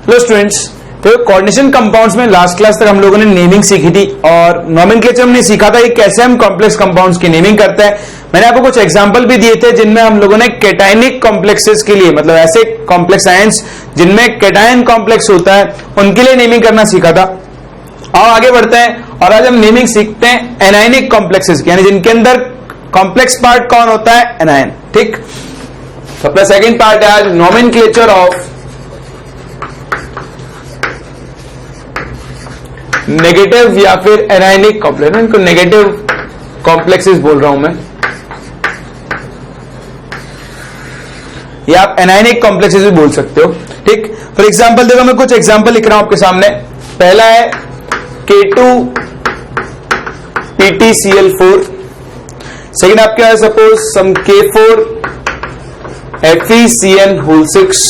Hello students, तो coordination compounds में last class तक हम लोगों ने नेमिंग सीखी थी और नोमेनक्लेचर हमने सीखा था कि कैसे हम कॉम्प्लेक्स कंपाउंड्स की नेमिंग करते हैं। मैंने आपको कुछ एग्जांपल भी दिए थे जिनमें हम लोगों ने कैटायनिक कॉम्प्लेक्सेस के लिए, मतलब ऐसे कॉम्प्लेक्स आयंस जिनमें कैटायन कॉम्प्लेक्स होता है, उनके लिए नेमिंग करना सीखा था। और आगे बढ़ते हैं और आज हम नेमिंग सीखते हैं एनायनिक कॉम्प्लेक्सेस की, यानी जिनके अंदर कॉम्प्लेक्स पार्ट कौन होता है? एनायन। ठीक, तो अपना सेकेंड पार्ट है आज नोमेनक्लेचर ऑफ नेगेटिव या फिर एनायनिक कॉम्प्लेक्स। इनको नेगेटिव कॉम्प्लेक्सेस बोल रहा हूं मैं, या आप एनायनिक कॉम्प्लेक्सेस भी बोल सकते हो। ठीक, फॉर एग्जांपल देखो, मैं कुछ एग्जांपल लिख रहा हूं आपके सामने। पहला है K2PtCl4, सेकेंड आपके पास सपोज सम K4FeCN6,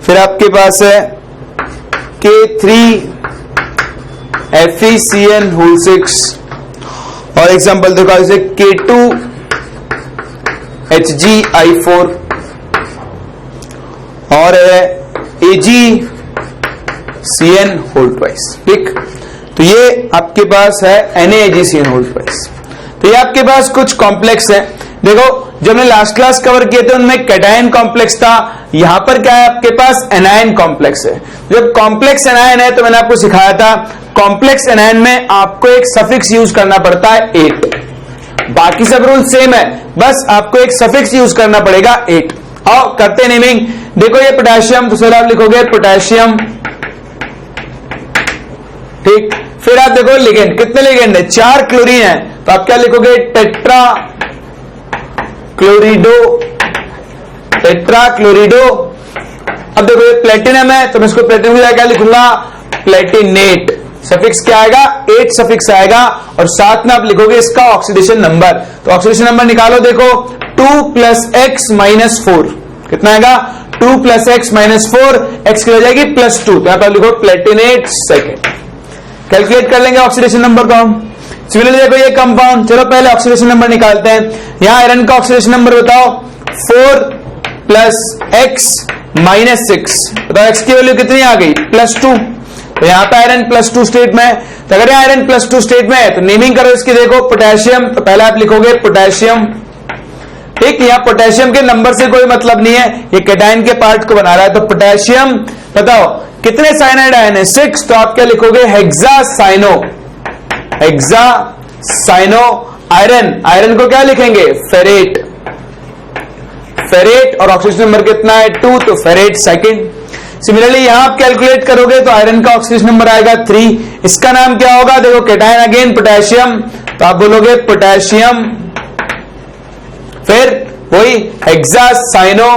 फिर आपके पास है K3FeCN6 और एग्जांपल देखो जैसे K2HgI4 और है AgCN2। ठीक, तो ये आपके पास है NaAgCN2। तो ये आपके पास कुछ कॉम्प्लेक्स है। देखो, जो हमने लास्ट क्लास कवर किए थे उनमें कैटायन कॉम्प्लेक्स था, यहां पर क्या है आपके पास? एनायन कॉम्प्लेक्स है। जब कॉम्प्लेक्स एनायन है तो मैंने आपको सिखाया था कॉम्प्लेक्स एनायन में आपको एक सफिक्स यूज करना पड़ता है 8। बाकी सब रूल सेम है, बस आपको एक सफिक्स यूज करना पड़ेगा 8। आओ करते हैं नेमिंग। देखो ये पोटेशियम, तो सर आप लिखोगे पोटेशियम। ठीक, फिर आप देखो लिगेंड, कितने लिगेंड है? 4 क्लोरीन है, तो आप क्या लिखोगे? टेट्रा क्लोरिडो। अब देखो ये प्लेटिनम है, तो मैं इसको प्लेटिनम की जगह क्या लिखूंगा? प्लेटिनेट। सफिक्स क्या आएगा? 8 सफिक्स आएगा और साथ में आप लिखोगे इसका ऑक्सीडेशन नंबर। तो ऑक्सीडेशन नंबर निकालो, देखो 2 + x - 4 कितना आएगा? 2 + x - 4, x की हो जाएगी +2, तो यहां पर लिखो प्लेटिनेट सेकेंड। कैलकुलेट कर लेंगे ऑक्सीडेशन नंबर को हम। सिमिलरली देखो ये कंपाउंड, चलो पहले ऑक्सीडेशन नंबर निकालते हैं। यहां आयरन का ऑक्सीडेशन नंबर बताओ, 4 + x - 6, बताओ x की वैल्यू कितनी आ गई? +2। तो यहां पे आयरन +2 स्टेट में है, तो अगर आयरन +2 स्टेट में है तो नेमिंग करो इसकी। देखो पोटेशियम, तो पहले आप लिखोगे पोटेशियम। ठीक, यहां पोटेशियम के नंबर से कोई मतलब नहीं है, ये कैटायन के पार्ट को बना रहा है। तो पोटेशियम बताओ कितने साइनाइड आयन है? 6, तो आप क्या लिखोगे? हेक्सासाइनो आयरन को क्या लिखेंगे? फेरेट और ऑक्सीडेशन नंबर कितना है? 2, तो फेरेट सेकंड। सिमिलरली यहां आप कैलकुलेट करोगे तो आयरन का ऑक्सीडेशन नंबर आएगा 3। इसका नाम क्या होगा? देखो कैटायन अगेन पोटेशियम, तो आप बोलोगे पोटेशियम, फिर वही हेक्सासाइनो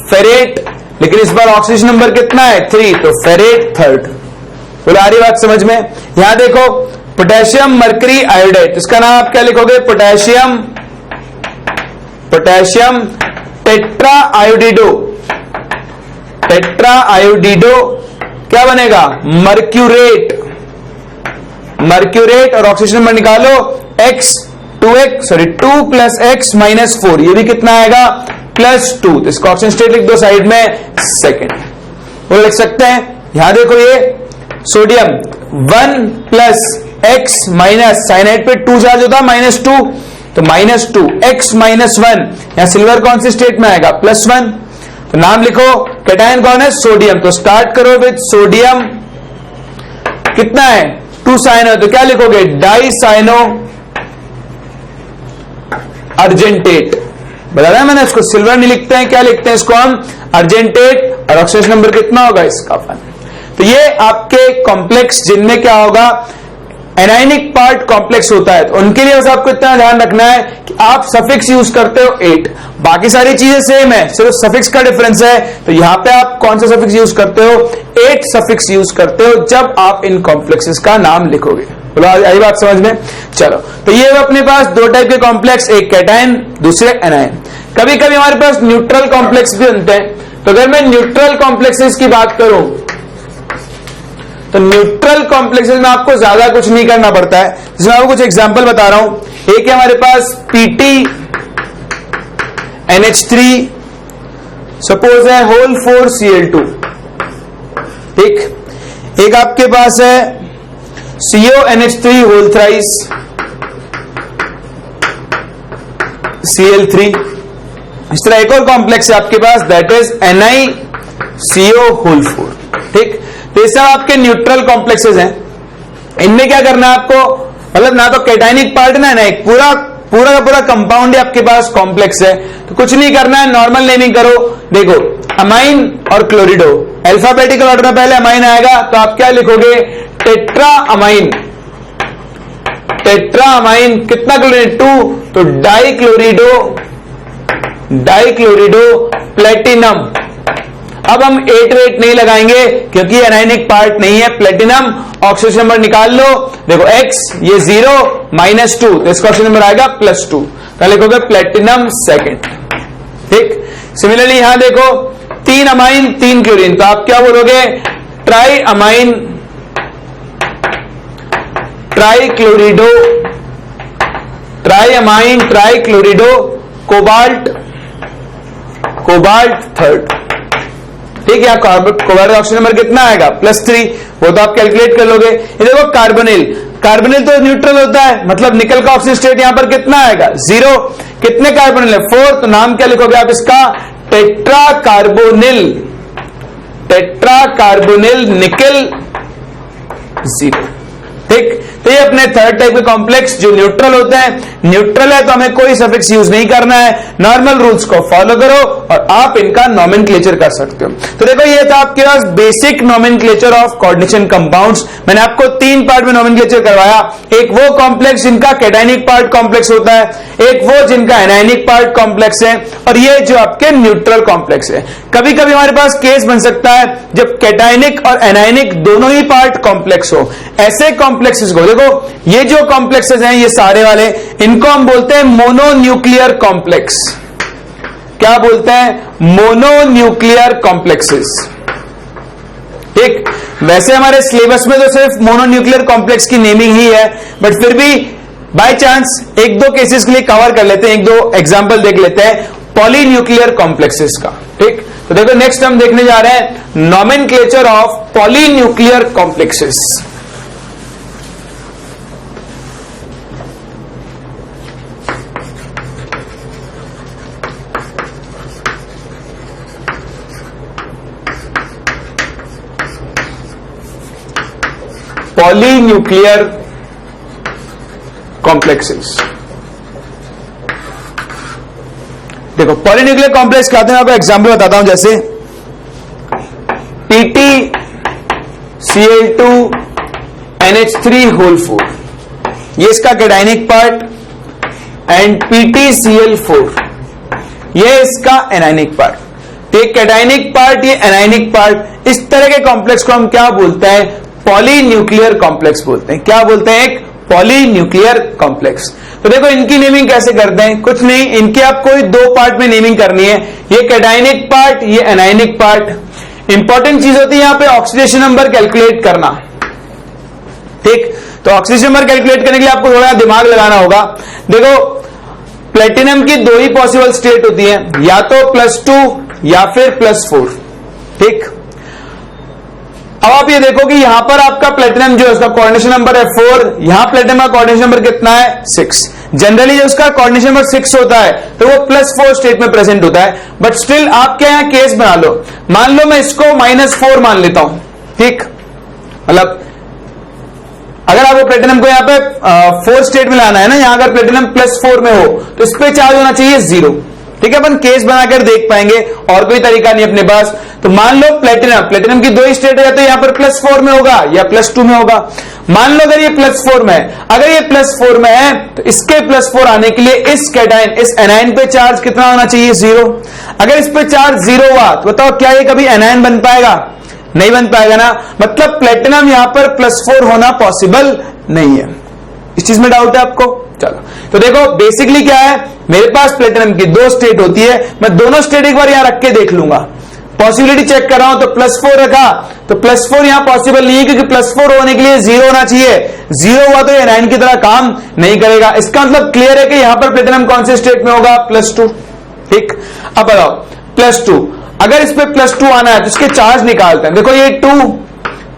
फेरेट, लेकिन इस बार ऑक्सीडेशन नंबर कितना है? 3, तो फेरेट थर्ड। बोलो आ रही बात समझ में? यहां देखो पोटेशियम मरकरी आयोडाइड, इसका नाम आप क्या लिखोगे? पोटेशियम टेट्रा आयोडिडो क्या बनेगा? मर्क्यूरेट और ऑक्सीडेशन नंबर निकालो 2 + x - 4, ये भी कितना आएगा? +2, तो इसका ऑक्सीजन स्टेट लिख दो साइड में सेकेंड। वो लिख सकते हैं, यहां देखो ये सोडियम 1 + x - साइनाइड पे 2 चार्ज होता है -2, तो -2 x - 1, यहां सिल्वर कौन सी स्टेट में आएगा? +1। तो नाम लिखो, कैटायन कौन है? सोडियम। तो स्टार्ट करो विद सोडियम, कितना है? 2 साइनो, तो क्या लिखोगे? डाइसाइनो अर्जेंटेट। बता रहा है मैंने, इसको सिल्वर नहीं लिखते हैं, क्या लिखते हैं इसको हम? अर्जेंटेट। और ऑक्सीडेशन नंबर कितना होगा इसका? 1। तो ये आपके कॉम्प्लेक्स जिनमें क्या होगा? एनायनिक पार्ट कॉम्प्लेक्स होता है, तो उनके लिए बस आपको इतना ध्यान रखना है कि आप सफिक्स यूज करते हो 8, बाकी सारी चीजें सेम है, सिर्फ सफिक्स का डिफरेंस है। तो यहां पे आप कौन सा सफिक्स यूज करते हो? 8 सफिक्स यूज करते हो जब आप इन कॉम्प्लेक्सेस का नाम लिखोगे। बोलो आई बात समझ में? चलो, तो ये अपने पास 2 टाइप के कॉम्प्लेक्स, एक कैटायन दूसरे एनायन। कभी कभी हमारे पास न्यूट्रल कॉम्प्लेक्स भी बनते हैं। तो अगर मैं न्यूट्रल कॉम्प्लेक्सेस की बात करूं तो न्यूट्रल कॉम्प्लेक्सेस में आपको ज्यादा कुछ नहीं करना पड़ता है। जिसमें आपको कुछ एग्जांपल बता रहा हूं। एक है हमारे पास PT NH3 सपोज है होल 4Cl2, ठीक। एक आपके पास है CONH3 होल थ्राइस Cl3। इस तरह एक और कॉम्प्लेक्स है आपके पास, दैट इज NiCO होल 4, ठीक। तो ये सब आपके न्यूट्रल कॉम्प्लेक्सेस हैं। इनमें क्या करना है आपको, मतलब ना तो कैटाइनिक पार्ट ना एक पूरा का पूरा कंपाउंड ही आपके पास कॉम्प्लेक्स है, तो कुछ नहीं करना है, नॉर्मल नेमिंग करो। देखो अमाइन और क्लोरिडो, अल्फाबेटिकल ऑर्डर में पहले अमाइन आएगा, तो आप क्या लिखोगे, टेट्रा अमाइन। टेट्रा अमाइन कितना क्लोरीन, 2, तो डाइक्लोरिडो प्लेटिनम। अब हम 8 वेट नहीं लगाएंगे क्योंकि एनाइनिक पार्ट नहीं है। प्लेटिनम ऑक्सीजन नंबर निकाल लो, देखो X ये 0 -2, तो इसका ऑक्सीजन नंबर आएगा +2, तो लिखोगे प्लेटिनम सेकंड, ठीक। सिमिलरली यहां देखो 3 अमाइन 3 क्लोरीन, तो आप क्या बोलोगे, triammine trichlorido, triammine trichlorido cobalt third, ठीक है। कोबाल्ट ऑक्सीजन नंबर कितना आएगा, +3, वो तो आप कैलकुलेट कर लोगे। ये देखो कार्बोनिल, कार्बोनिल तो न्यूट्रल होता है, मतलब निकल का ऑक्सीजन स्टेट यहां पर कितना आएगा, 0। कितने कार्बोनिल है, 4, तो नाम क्या लिखोगे आप इसका, टेट्रा कार्बोनिल निकल 0, ठीक। तो ये अपने थर्ड टाइप के कॉम्प्लेक्स जो न्यूट्रल होते हैं, न्यूट्रल है तो हमें कोई सफिक्स यूज नहीं करना है, नॉर्मल रूल्स को फॉलो करो और आप इनका नोमेनक्लेचर कर सकते हो। तो देखो ये था आपके पास basic nomenclature of coordination compounds. मैंने आपको 3 पार्ट में नोमेनक्लेचर करवाया, एक वो कॉम्प्लेक्स जिनका कैटाइनिक पार्ट कॉम्प्लेक्स होता है, एक वो जिनका एनाइनिक पार्ट कॉम्प्लेक्स है, और ये जो आपके न्यूट्रल कॉम्प्लेक्स है। कभी कभी हमारे पास केस बन सकता है जब कैटाइनिक और एनाइनिक दोनों ही पार्ट कॉम्प्लेक्स हो। ऐसे कॉम्प्लेक्सेस को देखो, ये जो कॉम्प्लेक्सेस हैं ये सारे वाले, इनको हम बोलते हैं मोनोन्यूक्लियर कॉम्प्लेक्स। क्या बोलते हैं, मोनोन्यूक्लियर कॉम्प्लेक्सेस, ठीक। वैसे हमारे सिलेबस में तो सिर्फ मोनोन्यूक्लियर कॉम्प्लेक्स की नेमिंग ही है, बट फिर भी बाय चांस 1-2 केसेस के लिए कवर कर लेते हैं, 1-2 एग्जांपल देख लेते हैं पॉलीन्यूक्लियर कॉम्प्लेक्सेस का, ठीक। तो देखो नेक्स्ट हम देखने जा रहे हैं nomenclature of polynuclear complexes. Polynuclear complexes, देखो पॉलीन्यूक्लियर कॉम्प्लेक्स क्या होता है, मैं आपको एग्जांपल बताता हूं, जैसे PtCl2NH3 होल 4, ये इसका कैटाइनिक पार्ट, एंड PtCl4 ये इसका एनाइनिक पार्ट। तो ये कैटाइनिक पार्ट, ये एनाइनिक पार्ट, इस तरह के कॉम्प्लेक्स को हम क्या बोलते हैं, पॉलीन्यूक्लियर कॉम्प्लेक्स बोलते हैं। क्या बोलते हैं, एक पॉलीन्यूक्लियर कॉम्प्लेक्स। तो देखो इनकी नेमिंग कैसे करते हैं, कुछ नहीं, इनके आप कोई 2 पार्ट में नेमिंग करनी है, ये कैटाइनिक पार्ट, ये एनाइनिक पार्ट। इंपॉर्टेंट चीज होती है यहां पे ऑक्सीडेशन नंबर कैलकुलेट करना, ठीक। तो ऑक्सीडेशन नंबर कैलकुलेट करने के लिए आपको थोड़ा दिमाग लगाना होगा। देखो प्लेटिनम की 2 ही पॉसिबल स्टेट होती है, या तो +2 या फिर +4, ठीक। अब आप ये देखो कि यहां पर आपका प्लेटिनम जो है उसका कोऑर्डिनेशन नंबर है 4, यहां प्लेटिनम का कोऑर्डिनेशन नंबर कितना है, 6। जनरली जब उसका कोऑर्डिनेशन नंबर 6 होता है तो वो +4 स्टेट में प्रेजेंट होता है, बट स्टिल आप क्या यहां केस बना लो, मान लो मैं इसको -4 मान लेता हूं, ठीक। मतलब अगर आपको प्लेटिनम को यहां पे 4 स्टेट में लाना है ना, यहां अगर प्लेटिनम +4 में हो तो इस पे चार्ज होना चाहिए 0, ठीक है। अपन केस बनाकर देख पाएंगे, और कोई तरीका नहीं अपने पास। तो मान लो प्लेटिनम की 2 ही स्टेट है, तो यहां पर +4 में होगा या +2 में होगा। मान लो अगर ये +4 में है, अगर ये +4 में है तो इसके +4 आने के लिए इस कैटाइन, इस एनाइन पे चार्ज कितना होना चाहिए, 0। अगर इस पे चार्ज 0 हुआ तो बताओ क्या ये कभी एनाइन बन पाएगा, नहीं बन पाएगा ना। मतलब प्लेटिनम यहां पर +4 होना पॉसिबल नहीं है। इस चीज में डाउट है आपको, चलो। तो देखो बेसिकली क्या है, मेरे पास प्लेटिनम की 2 स्टेट होती है, मैं दोनों स्टेट एक बार यहां रख के देख लूंगा, पॉसिबिलिटी चेक कर रहा हूं। तो +4 रखा तो +4 यहां पॉसिबल नहीं है, क्योंकि +4 होने के लिए 0 होना चाहिए, 0 हुआ तो ये 9 की तरह काम नहीं करेगा। इसका मतलब क्लियर है कि यहां पर प्लेटिनम कौन से स्टेट में होगा, +2, ठीक। अब बताओ +2, अगर इस पे +2 आना है तो इसके चार्ज निकालते हैं। देखो ये 2,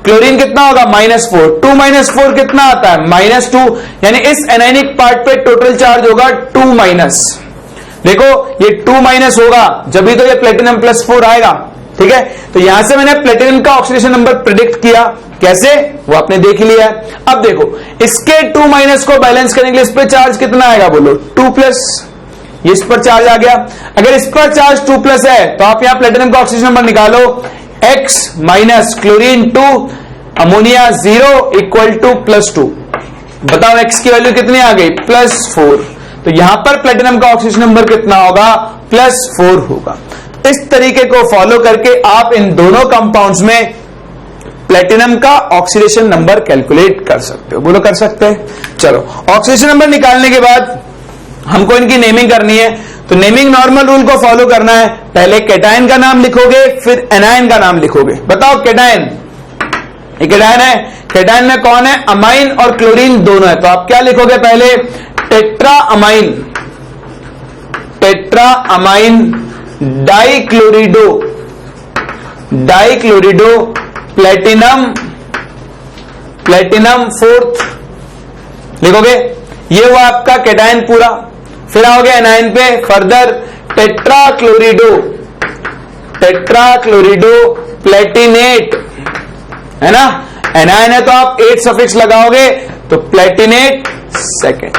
क्लोरीन कितना होगा -4, 2 - 4 कितना आता है -2, यानी इस एनायनिक पार्ट पे टोटल चार्ज होगा 2-। देखो ये 2- होगा जब भी तो ये प्लेटिनम +4 आएगा, ठीक है। तो यहां से मैंने प्लेटिनम का ऑक्सीडेशन नंबर प्रिडिक्ट किया, कैसे वो आपने देख लिया है। अब देखो इसके 2- को बैलेंस करने के लिए इस पे चार्ज कितना आएगा, बोलो 2+, ये इस पर चार्ज आ गया। अगर इस पर चार्ज 2+ है तो आप यहां प्लेटिनम का ऑक्सीजन नंबर निकालो, X- क्लोरीन 2 अमोनिया 0 = +2। बताओ X की वैल्यू कितनी आ गई, +4। तो यहां पर प्लेटिनम का ऑक्सीजन नंबर कितना होगा, +4 होगा। इस तरीके को फॉलो करके आप इन दोनों कंपाउंड्स में प्लेटिनम का ऑक्सीडेशन नंबर कैलकुलेट कर सकते हो, बोलो कर सकते हैं। चलो ऑक्सीडेशन नंबर निकालने के बाद हमको इनकी नेमिंग करनी है। तो नेमिंग नॉर्मल रूल को फॉलो करना है, पहले कैटायन का नाम लिखोगे फिर एनायन का नाम लिखोगे। बताओ कैटायन, ये कैटायन है, कैटायन में कौन है, अमाइन और क्लोरीन दोनों है। तो आप क्या लिखोगे, पहले टेट्रा अमाइन डाइक्लोरिडो प्लेटिनम 4th लिखोगे। ये हुआ आपका कैटायन पूरा। फिर आओगे एनायन पे, फर्दर टेट्राक्लोरिडो प्लेटिनेट, है ना। एनायन है तो आप 8 सफिक्स लगाओगे तो प्लेटिनेट 2nd।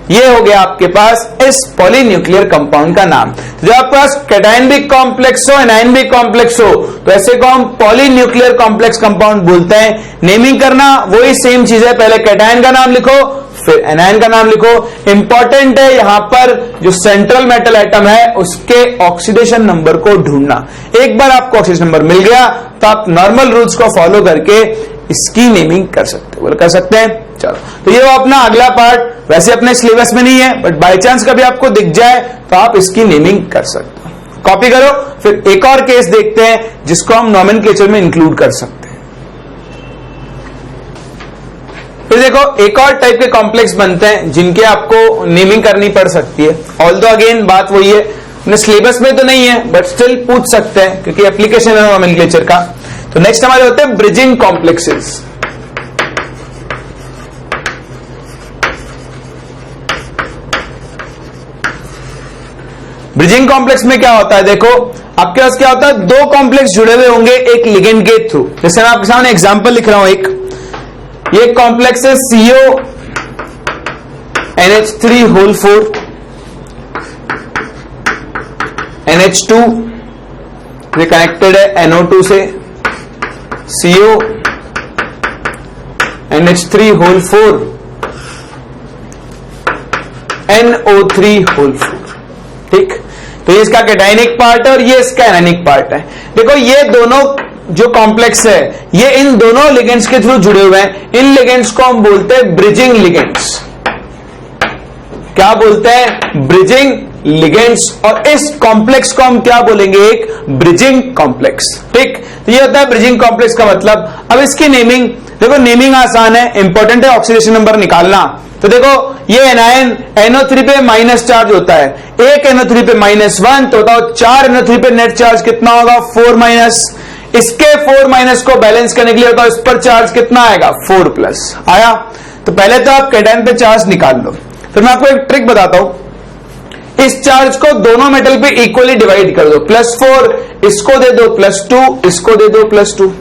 ये हो गया आपके पास इस पॉलीन्यूक्लियर कंपाउंड का नाम। जब आपके पास कैटायन भी कॉम्प्लेक्स हो, एनायन भी कॉम्प्लेक्स हो, तो ऐसे को हम पॉलीन्यूक्लियर कॉम्प्लेक्स कंपाउंड बोलते हैं। नेमिंग करना वही सेम चीज है, पहले कैटायन का नाम लिखो फिर एनायन का नाम लिखो। इंपॉर्टेंट है यहां पर जो सेंट्रल मेटल एटम है उसके ऑक्सीडेशन नंबर को ढूंढना। एक बार आपको ऑक्सीडेशन नंबर मिल गया तो आप नॉर्मल रूल्स को फॉलो करके इसकी नेमिंग कर सकते हो, बोलो कर सकते हैं। चलो तो ये वो अपना अगला पार्ट, वैसे अपने सिलेबस में नहीं है बट बाय चांस कभी आपको दिख जाए तो आप इसकी नेमिंग कर सकते हो। कॉपी करो। फिर एक और केस देखते हैं जिसको हम नॉमेनक्लेचर में इंक्लूड कर सकते हैं। फिर देखो एक और टाइप के कॉम्प्लेक्स बनते हैं जिनके आपको नेमिंग करनी पड़ सकती है। ऑल्दो अगेन बात वही है, अपने सिलेबस में तो नहीं है बट स्टिल पूछ सकते हैं क्योंकि एप्लीकेशन है नॉमेनक्लेचर का। तो नेक्स्ट हमारे होते हैं ब्रिजिंग कॉम्प्लेक्सेस। ब्रिजिंग कॉम्प्लेक्स में क्या होता है, देखो आपके पास क्या होता है, दो कॉम्प्लेक्स जुड़े हुए होंगे एक लिगेंड के थ्रू। जैसे मैं आपके सामने एग्जांपल लिख रहा हूं, ये कॉम्प्लेक्स है CO NH3 NH2 ये कनेक्टेड है NO2 से, CO NH3 NO3 ठीक। तो ये इसका कैटायनिक पार्ट है और ये इसका एनायनिक पार्ट है। देखो ये दोनों जो कॉम्प्लेक्स है ये इन दोनों लिगेंड्स के थ्रू जुड़े हुए हैं। इन लिगेंड्स को हम बोलते हैं ब्रिजिंग लिगेंड्स। क्या बोलते हैं, ब्रिजिंग लिगेंड्स। और इस कॉम्प्लेक्स को हम क्या बोलेंगे, एक ब्रिजिंग कॉम्प्लेक्स। ठीक, तो ये होता है ब्रिजिंग कॉम्प्लेक्स का मतलब। अब इसकी नेमिंग देखो, नेमिंग आसान है, इंपॉर्टेंट है ऑक्सीडेशन नंबर निकालना। तो देखो ये एनायन NO3 पे माइनस चार्ज होता है, एक NO3 पे -1, तो बताओ 4 NO3 पे नेट चार्ज कितना होगा, 4-। इसके 4- को बैलेंस करने के लिए बताओ इस पर चार्ज कितना आएगा, 4+ आया। तो पहले तो आप कैटायन पे चार्ज निकाल लो। फिर मैं आपको एक ट्रिक बताता हूं, इस चार्ज को दोनों मेटल पे इक्वली डिवाइड कर दो, +4 इसको दे दो, +2 इसको दे दो, +2।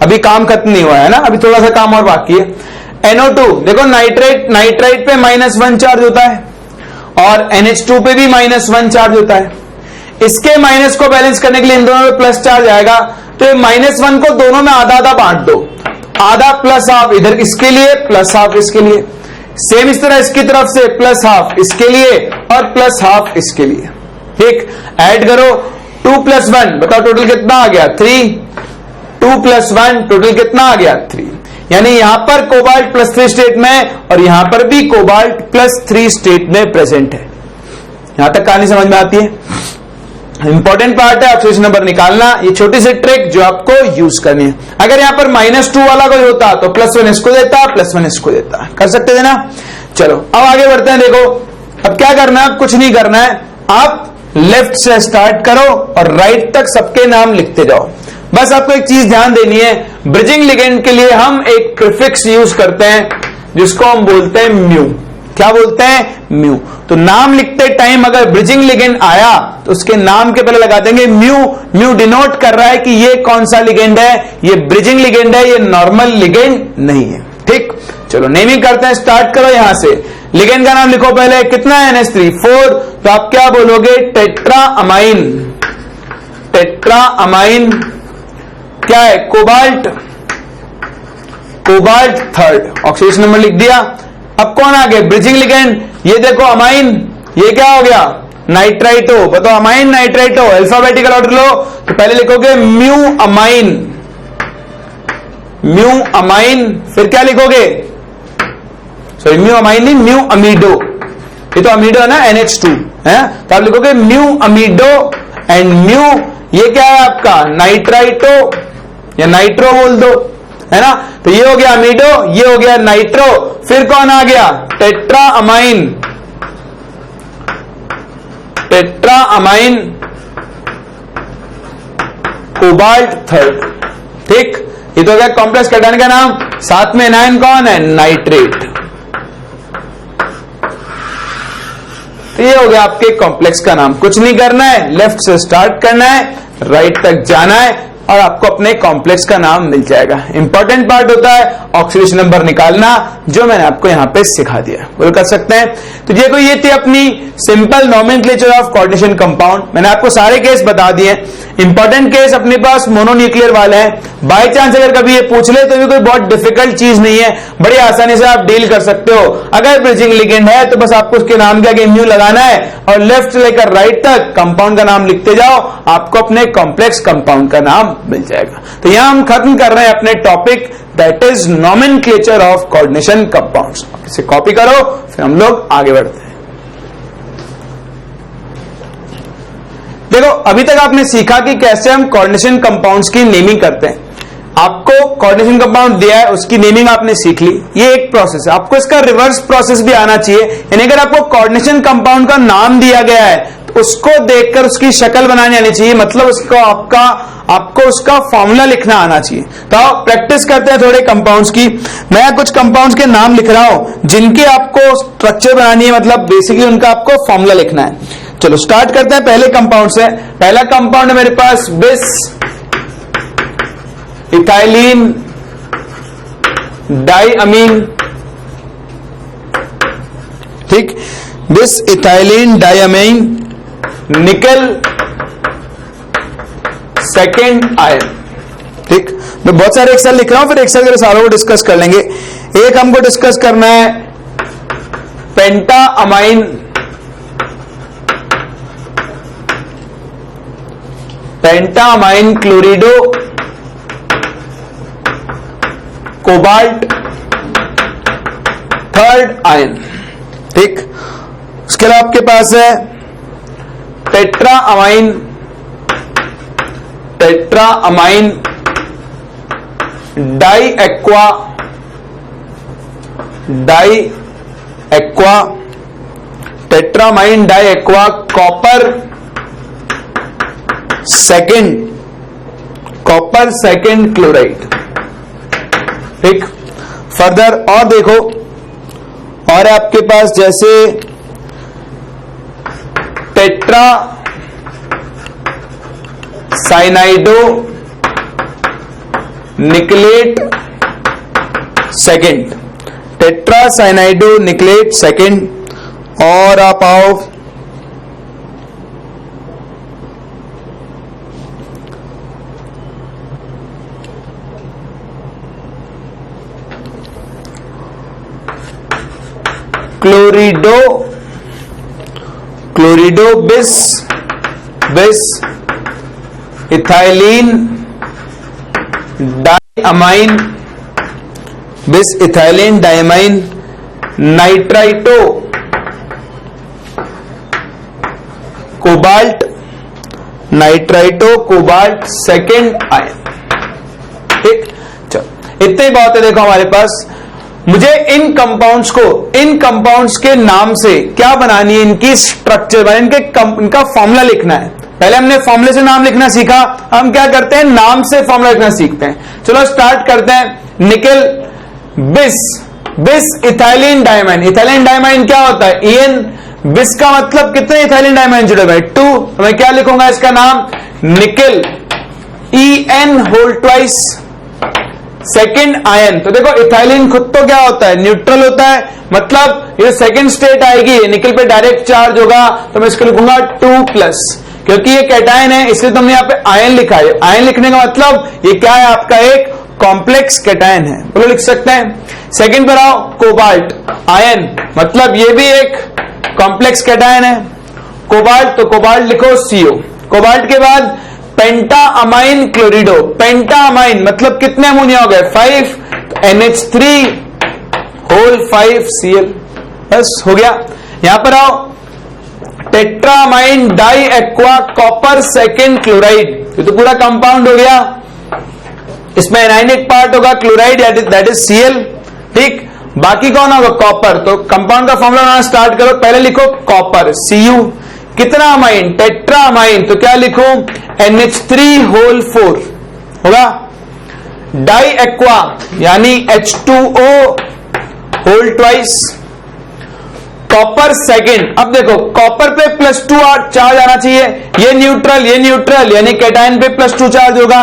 अभी काम खत्म नहीं हुआ है ना, अभी थोड़ा सा काम और बाकी है। NO2 देखो नाइट्राइट पे -1 चार्ज होता है और NH2 पे भी -1 चार्ज होता है। इसके माइनस को बैलेंस करने के लिए इन दोनों में प्लस चार्ज आएगा, तो -1 को दोनों में आधा आधा बांट दो, आधा +½ इधर इसके लिए, +½ इसके लिए। सेम इस तरह इसकी तरफ से +½ इसके लिए और +½ इसके लिए। ठीक, ऐड करो 2 + 1 बताओ टोटल कितना आ गया, 3। 2 + 1 टोटल कितना आ गया, 3। यानी यहां पर कोबाल्ट +3 स्टेट में और यहां पर भी कोबाल्ट +3 स्टेट में प्रेजेंट है। यहां तक कहानी समझ में आती है। इंपॉर्टेंट पार्ट है ऑक्सीडेशन नंबर निकालना, ये छोटी सी ट्रिक जो आपको यूज करनी है। अगर यहां पर -2 वाला कोई होता तो +1 इसको देता, +1 इसको देता, कर सकते थे ना। चलो अब आगे बढ़ते हैं। देखो अब क्या करना है, अब कुछ नहीं करना है, आप लेफ्ट से स्टार्ट करो और राइट तक सबके नाम लिखते जाओ। बस आपको एक चीज ध्यान देनी है, ब्रिजिंग लिगेंड के लिए हम एक प्रीफिक्स यूज करते हैं जिसको हम बोलते हैं म्यू। क्या बोलते हैं? म्यू। तो नाम लिखते टाइम अगर ब्रिजिंग लिगेंड आया तो उसके नाम के पहले लगा देंगे म्यू। म्यू डिनोट कर रहा है कि ये कौन सा लिगेंड है, ये ब्रिजिंग लिगेंड है, ये नॉर्मल लिगेंड नहीं है। ठीक, चलो नेमिंग करते हैं, स्टार्ट करो यहां से। लिगेंड का नाम लिखो पहले, कितना है NH3 4, तो आप क्या बोलोगे? Tetra amine. टेट्रा अमाइन क्या है? Cobalt. Cobalt third, oxidation number लिख दिया। अब कौन आ गया? Bridging ligand. ये देखो अमाइन, ये क्या हो गया? नाइट्राइटो। बताओ amine nitrito, alphabetical order low. तो पहले लिखोगे म्यू अमाइन, म्यू अमाइन, फिर क्या लिखोगे? सॉरी म्यू अमाइन नहीं, म्यू अमीडो। ये तो अमीडो है ना, NH2 है, तो आप लिखोगे म्यू अमीडो एंड म्यू, ये क्या है आपका? नाइट्राइटो या नाइट्रो बोल दो, है ना। तो ये हो गया अमीडो, ये हो गया नाइट्रो, फिर कौन आ गया? Tetra amine. Tetra amine cobalt third. ठीक, ये तो हो गया कॉम्प्लेक्स कैटायन का नाम। साथ में एनायन कौन है? नाइट्रेट। तो ये हो गया आपके कॉम्प्लेक्स का नाम। कुछ नहीं करना है, लेफ्ट से स्टार्ट करना है, राइट तक जाना है और आपको अपने कॉम्प्लेक्स का नाम मिल जाएगा। इंपॉर्टेंट पार्ट होता है ऑक्सीडेशन नंबर निकालना, जो मैंने आपको यहां पे सिखा दिया। बोल कर सकते हैं। तो देखो ये थी अपनी simple nomenclature of coordination compound. मैंने आपको सारे केस बता दिए। इंपॉर्टेंट केस अपने पास मोनोन्यूक्लियर वाले हैं। बाय चांस अगर कभी ये पूछ ले तो भी कोई बहुत डिफिकल्ट चीज नहीं है, बड़ी आसानी से आप डील कर सकते हो। अगर ब्रिजिंग लिगेंड है तो बस आपको उसके नाम के आगे म्यू लगाना है और लेफ्ट से लेकर राइट तक कंपाउंड का नाम लिखते जाओ, आपको अपने कॉम्प्लेक्स कंपाउंड का नाम मिल जाएगा। तो यहां हम खत्म कर रहे हैं अपने topic, that is nomenclature of coordination compounds. इसे कॉपी करो, फिर हम लोग आगे बढ़ते हैं। देखो अभी तक आपने सीखा कि कैसे हम कोऑर्डिनेशन कंपाउंड्स की नेमिंग करते हैं। आपको कोऑर्डिनेशन कंपाउंड दिया है, उसकी नेमिंग आपने सीख ली, ये एक प्रोसेस है। आपको इसका रिवर्स प्रोसेस भी आना चाहिए, यानी अगर आपको कोऑर्डिनेशन कंपाउंड का नाम दिया गया है तो उसको देखकर उसकी शक्ल बनानी आनी चाहिए, मतलब उसको आपको उसका फॉर्मूला लिखना आना चाहिए। तो आओ प्रैक्टिस करते हैं थोड़े कंपाउंड्स की। मैं कुछ कंपाउंड्स के नाम लिख रहा हूं जिनके आपको स्ट्रक्चर बनानी है, मतलब बेसिकली उनका आपको फॉर्मूला लिखना है। चलो स्टार्ट करते हैं पहले कंपाउंड से। पहला कंपाउंड है मेरे पास बिस इथाइलिन डाइअमीन। ठीक, बिस इथाइलिन डाइअमीन निकल सेकेंड आयन। ठीक, मैं बहुत सारे एक साथ लिख रहा हूं, फिर एक साथ सारों को डिस्कस कर लेंगे। एक हमको डिस्कस करना है pentaammine, pentaammine chlorido cobalt third ion. ठीक, उसके अलावा आपके पास है tetraammine, tetraammine diaqua, diaqua, tetraammine diaqua copper second, copper second chloride. ठीक, फर्दर और देखो, और आपके पास जैसे tetracyanido nickelate second, tetracyanido nickelate second. और आप आओ chlorido, chlorido bis, bis ethylenediamine, bis ethylenediamine nitrito cobalt, nitrito cobalt second ion. ठीक, चलो इतने ही बहुत है। देखो हमारे पास मुझे इन कंपाउंड्स के नाम से क्या बनानी है, इनकी स्ट्रक्चर, इनका फॉर्मूला लिखना है। पहले हमने फॉर्मूले से नाम लिखना सीखा, हम क्या करते हैं, नाम से फॉर्मूला लिखना सीखते हैं। चलो स्टार्ट करते हैं। निकेल बिस इथाइलिन डायमाइन। इथाइलिन डायमाइन क्या होता है, EN। बिस का मतलब कितने इथाइलिन डायमाइन जुड़े हुए, 2। मैं क्या लिखूंगा इसका नाम, nickel EN whole twice second ion. तो देखो इथाइलिन खुद तो क्या होता है, न्यूट्रल होता है, मतलब ये सेकेंड स्टेट आएगी, निकल पे डायरेक्ट चार्ज होगा, तो मैं इसको लिखूंगा 2+। क्योंकि ये कैटायन है इसलिए तुमने यहाँ पे आयन लिखा है। आयन लिखने का मतलब ये क्या है, आपका एक कॉम्प्लेक्स कैटायन है, बोलो लिख सकते हैं। सेकंड पर आओ, कोबाल्ट आयन, मतलब ये भी एक कॉम्प्लेक्स कैटायन है, कोबाल्ट। तो कोबाल्ट लिखो CO। कोबाल्ट के बाद पेंटा अमाइन क्लोरिडो। पेंटा अमाइन मतलब कितने अमोनिया हो गए, 5, तो NH3 होल 5 Cl, बस हो गया। यहां पर आओ, tetraammine diaqua copper second chloride. ये तो पूरा कंपाउंड हो गया, इसमें एनाइनिक पार्ट होगा क्लोराइड, दैट इज Cl, ठीक। बाकी कौन होगा, कॉपर। तो कंपाउंड का फॉर्मूला बनाना स्टार्ट करो। पहले लिखो कॉपर Cu, कितना अमाइन, टेट्रा अमाइन, तो क्या लिखूं, NH3 होल 4 होगा। डाई एक्वा यानी H2O whole twice, copper second. अब देखो कॉपर पे +2 चार्ज आना चाहिए, ये न्यूट्रल यानी कैटायन पे +2 चार्ज होगा।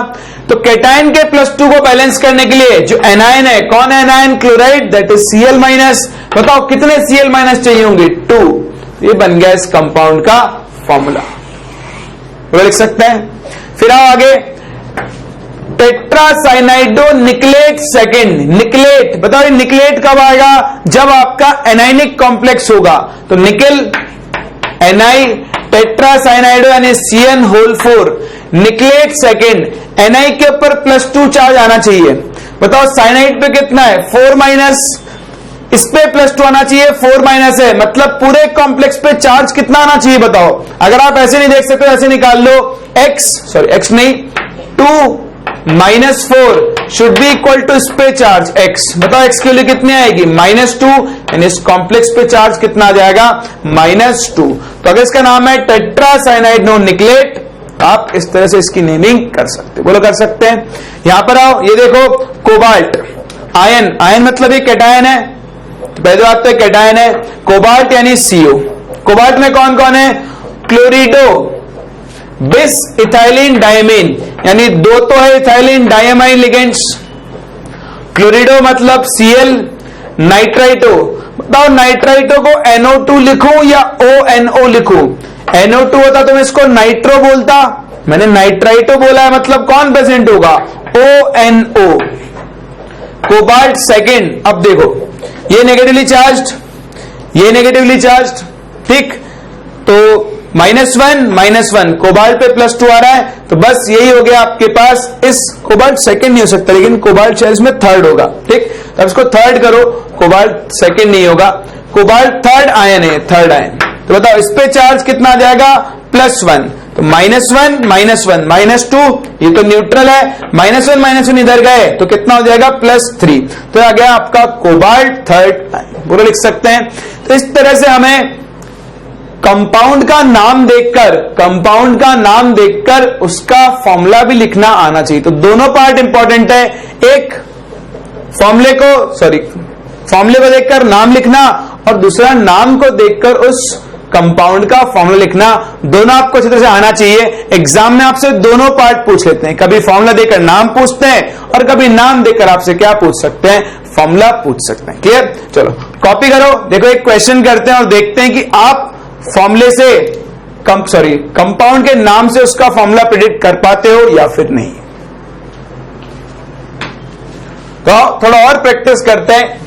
तो कैटायन के +2 को बैलेंस करने के लिए जो एनायन है, कौन है anion, chloride, that is Cl-। बताओ कितने Cl- चाहिए होंगे, 2। ये बन गया इस कंपाउंड का फॉर्मूला, वो लिख सकते हैं। फिर आओ आगे, टेट्रासाइनाइडो निकलेट सेकेंड। निकलेट, बताओ ये निकलेट कब आएगा, जब आपका एनाइनिक कॉम्प्लेक्स होगा। तो निकेल Ni टेट्रासाइनाइडो यानी CN whole 4 nickelate second. Ni के ऊपर +2 चार्ज आना चाहिए। बताओ साइनाइड पे कितना है, 4-, इस पे +2 आना चाहिए, 4- है, मतलब पूरे कॉम्प्लेक्स पे चार्ज कितना आना चाहिए बताओ। अगर आप ऐसे नहीं देख सकते ऐसे निकाल लो, x नहीं, 2-4 शुड बी इक्वल टू इस पे चार्ज x। बताओ x के लिए कितनी आएगी, -2, यानी इस कॉम्प्लेक्स पे चार्ज कितना आ जाएगा, -2। तो अगर इसका नाम है टेट्रासाइनाइड नो निकलेट, आप इस तरह से इसकी नेमिंग कर सकते, बोलो कर सकते हैं। यहां पर आओ, ये देखो कोबाल्ट आयन। आयन मतलब ये कैटायन है, तो पहले बात तो कैटायन है। कोबाल्ट यानी CO। कोबाल्ट में कौन कौन है, क्लोरिडो बिस इथाइलिन डायमीन, यानी 2 तो है इथाइलिन डायमाइन लिगेंड्स। क्लोरिडो मतलब Cl। नाइट्राइटो, बताओ नाइट्राइटो को NO2 लिखूं या ONO लिखूं। NO2 होता तो मैं इसको नाइट्रो बोलता, मैंने नाइट्राइटो बोला है, मतलब कौन प्रेजेंट होगा, ONO। Cobalt second. अब देखो ये नेगेटिवली चार्ज्ड, ये नेगेटिवली चार्ज्ड, ठीक। तो -1 कोबाल्ट पे +2 आ रहा है, तो बस यही हो गया आपके पास। इस कोबाल्ट सेकंड नहीं हो सकता, लेकिन कोबाल्ट शायद इसमें थर्ड होगा, ठीक। तो इसको थर्ड करो, कोबाल्ट सेकंड नहीं होगा, कोबाल्ट थर्ड आयन है, थर्ड आयन। तो बताओ इस पे चार्ज कितना आ जाएगा, +1। तो -1 -2, ये तो न्यूट्रल है, -1 इधर गए तो कितना हो जाएगा, +3। तो आ गया आपका कोबाल्ट थर्ड आयन, बोलो लिख सकते हैं। तो इस तरह से हमें कंपाउंड का नाम देखकर उसका फॉर्मूला भी लिखना आना चाहिए। तो दोनों पार्ट इंपॉर्टेंट है, एक फॉर्मूले को देखकर नाम लिखना, और दूसरा नाम को देखकर उस कंपाउंड का फॉर्मूला लिखना। दोनों आपको अच्छी तरह से आना चाहिए। एग्जाम में आपसे दोनों पार्ट पूछ लेते हैं, कभी फॉर्मूला देकर नाम पूछते हैं, और कभी नाम देकर आपसे क्या पूछ सकते हैं, फॉर्मूला पूछ सकते हैं। क्लियर, चलो कॉपी करो। देखो एक क्वेश्चन करते हैं और देखते हैं कि आप फॉर्मूले से कंपाउंड के नाम से उसका फॉर्मूला प्रेडिक्ट कर पाते हो या फिर नहीं। तो थोड़ा और प्रैक्टिस करते हैं,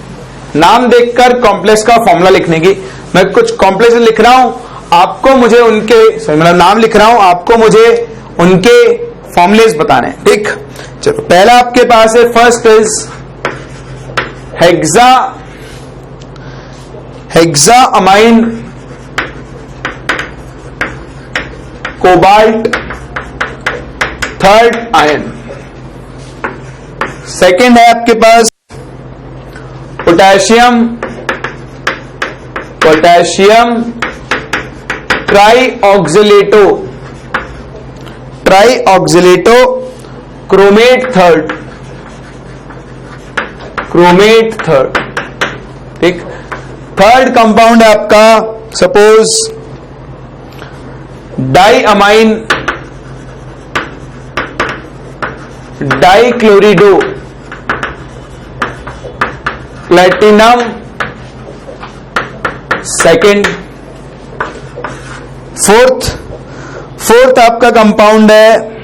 नाम देखकर कॉम्प्लेक्स का फॉर्मूला लिखने की। मैं कुछ कॉम्प्लेक्स लिख रहा हूं, आपको मुझे उनके मतलब नाम लिख रहा हूं, आपको मुझे उनके फॉर्मूलेस बताने हैं, ठीक। चलो पहला आपके पास है, first is hexa amine cobalt third ion. Second है आपके पास पोटेशियम ट्राईऑक्सिलेटो क्रोमेट थर्ड, ठीक। थर्ड कंपाउंड है आपका suppose diamine dichlorido platinum second. Fourth आपका कंपाउंड है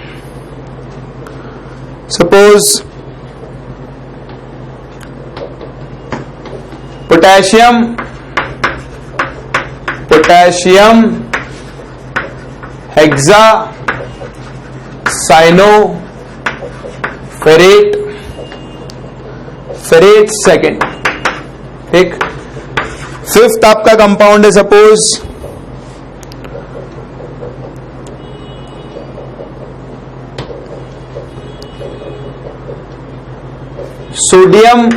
suppose potassium hexa cyanoferrate second, ठीक। फिफ्थ आपका कंपाउंड है suppose sodium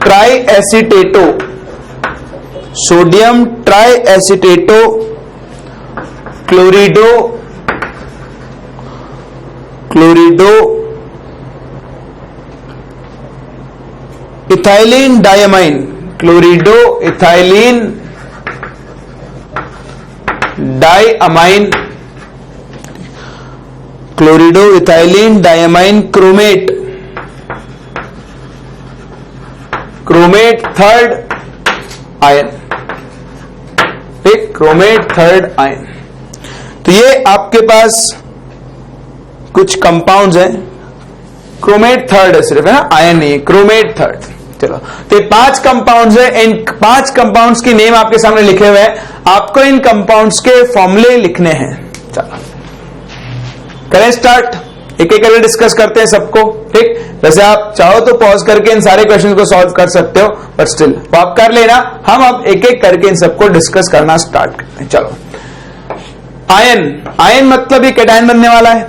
triacetato chlorido ethylene diamine, chlorido ethylene diamine, chlorido ethylene diamine chromate third ion, ठीक, chromate third ion. तो ये आपके पास कुछ कंपाउंड्स हैं, क्रोमेट थर्ड है सिर्फ, है ना, आयन नहीं है, क्रोमेट थर्ड। चलो, तो ये 5 कंपाउंड्स है, इन 5 कंपाउंड्स के नेम आपके सामने लिखे हुए हैं, आपको इन कंपाउंड्स के फॉर्मूले लिखने हैं। चलो करें स्टार्ट, एक एक करके डिस्कस करते हैं सबको, ठीक। वैसे आप चाहो तो पॉज करके इन सारे क्वेश्चन को सॉल्व कर सकते हो, बट स्टिल वो आप कर लेना, हम अब एक एक करके इन सबको डिस्कस करना स्टार्ट करते हैं। चलो, आयन मतलब ये कैटायन बनने वाला है,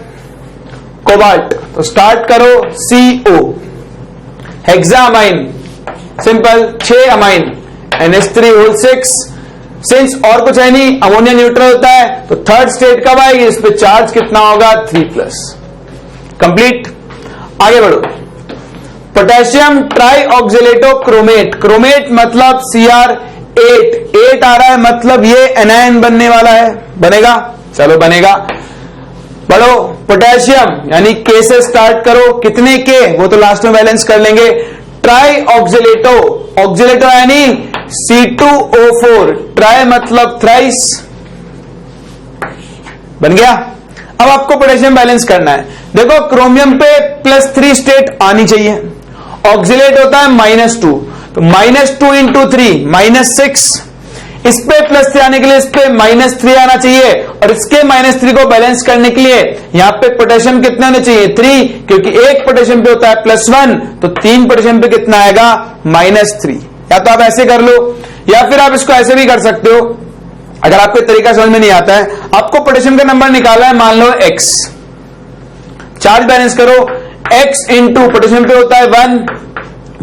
कोबाल्ट, तो स्टार्ट करो CO। Hexamine simple 6 amine NH3 since और कुछ है नहीं, अमोनिया न्यूट्रल होता है, तो थर्ड स्टेट कब आएगी, इस पे चार्ज कितना होगा 3+, कंप्लीट। आगे बढ़ो, पोटेशियम ट्राईऑक्सिलेटो क्रोमेट मतलब Cr8 आ रहा है, मतलब ये एनायन बनने वाला है, बनेगा, चलो बनेगा। बढ़ो, पोटेशियम यानी K से स्टार्ट करो, कितने K वो तो लास्ट में बैलेंस कर लेंगे। ट्राईऑक्सिलेटो, ऑक्सिलेटो यानी C2O4, ट्राई मतलब थ्राइस, बन गया। अब आपको पोटेशियम बैलेंस करना है, देखो क्रोमियम पे +3 स्टेट आनी चाहिए, ऑक्सिलेट होता है -2, तो -2 × 3 -6, इस पे +3 आने के लिए इस पे -3 आना चाहिए, और इसके -3 को बैलेंस करने के लिए यहां पे पोटेशियम कितने होने चाहिए 3, क्योंकि एक पोटेशियम पे होता है +1, तो 3 पोटेशियम पे कितना आएगा -3। या तो आप ऐसे कर लो, या फिर आप इसको ऐसे भी कर सकते हो, अगर आपको तरीका समझ में नहीं आता है। आपको पोटेशियम का नंबर निकाला है, मान लो X, चार्ज बैलेंस करो, X इंटू पोटेशियम पे होता है 1,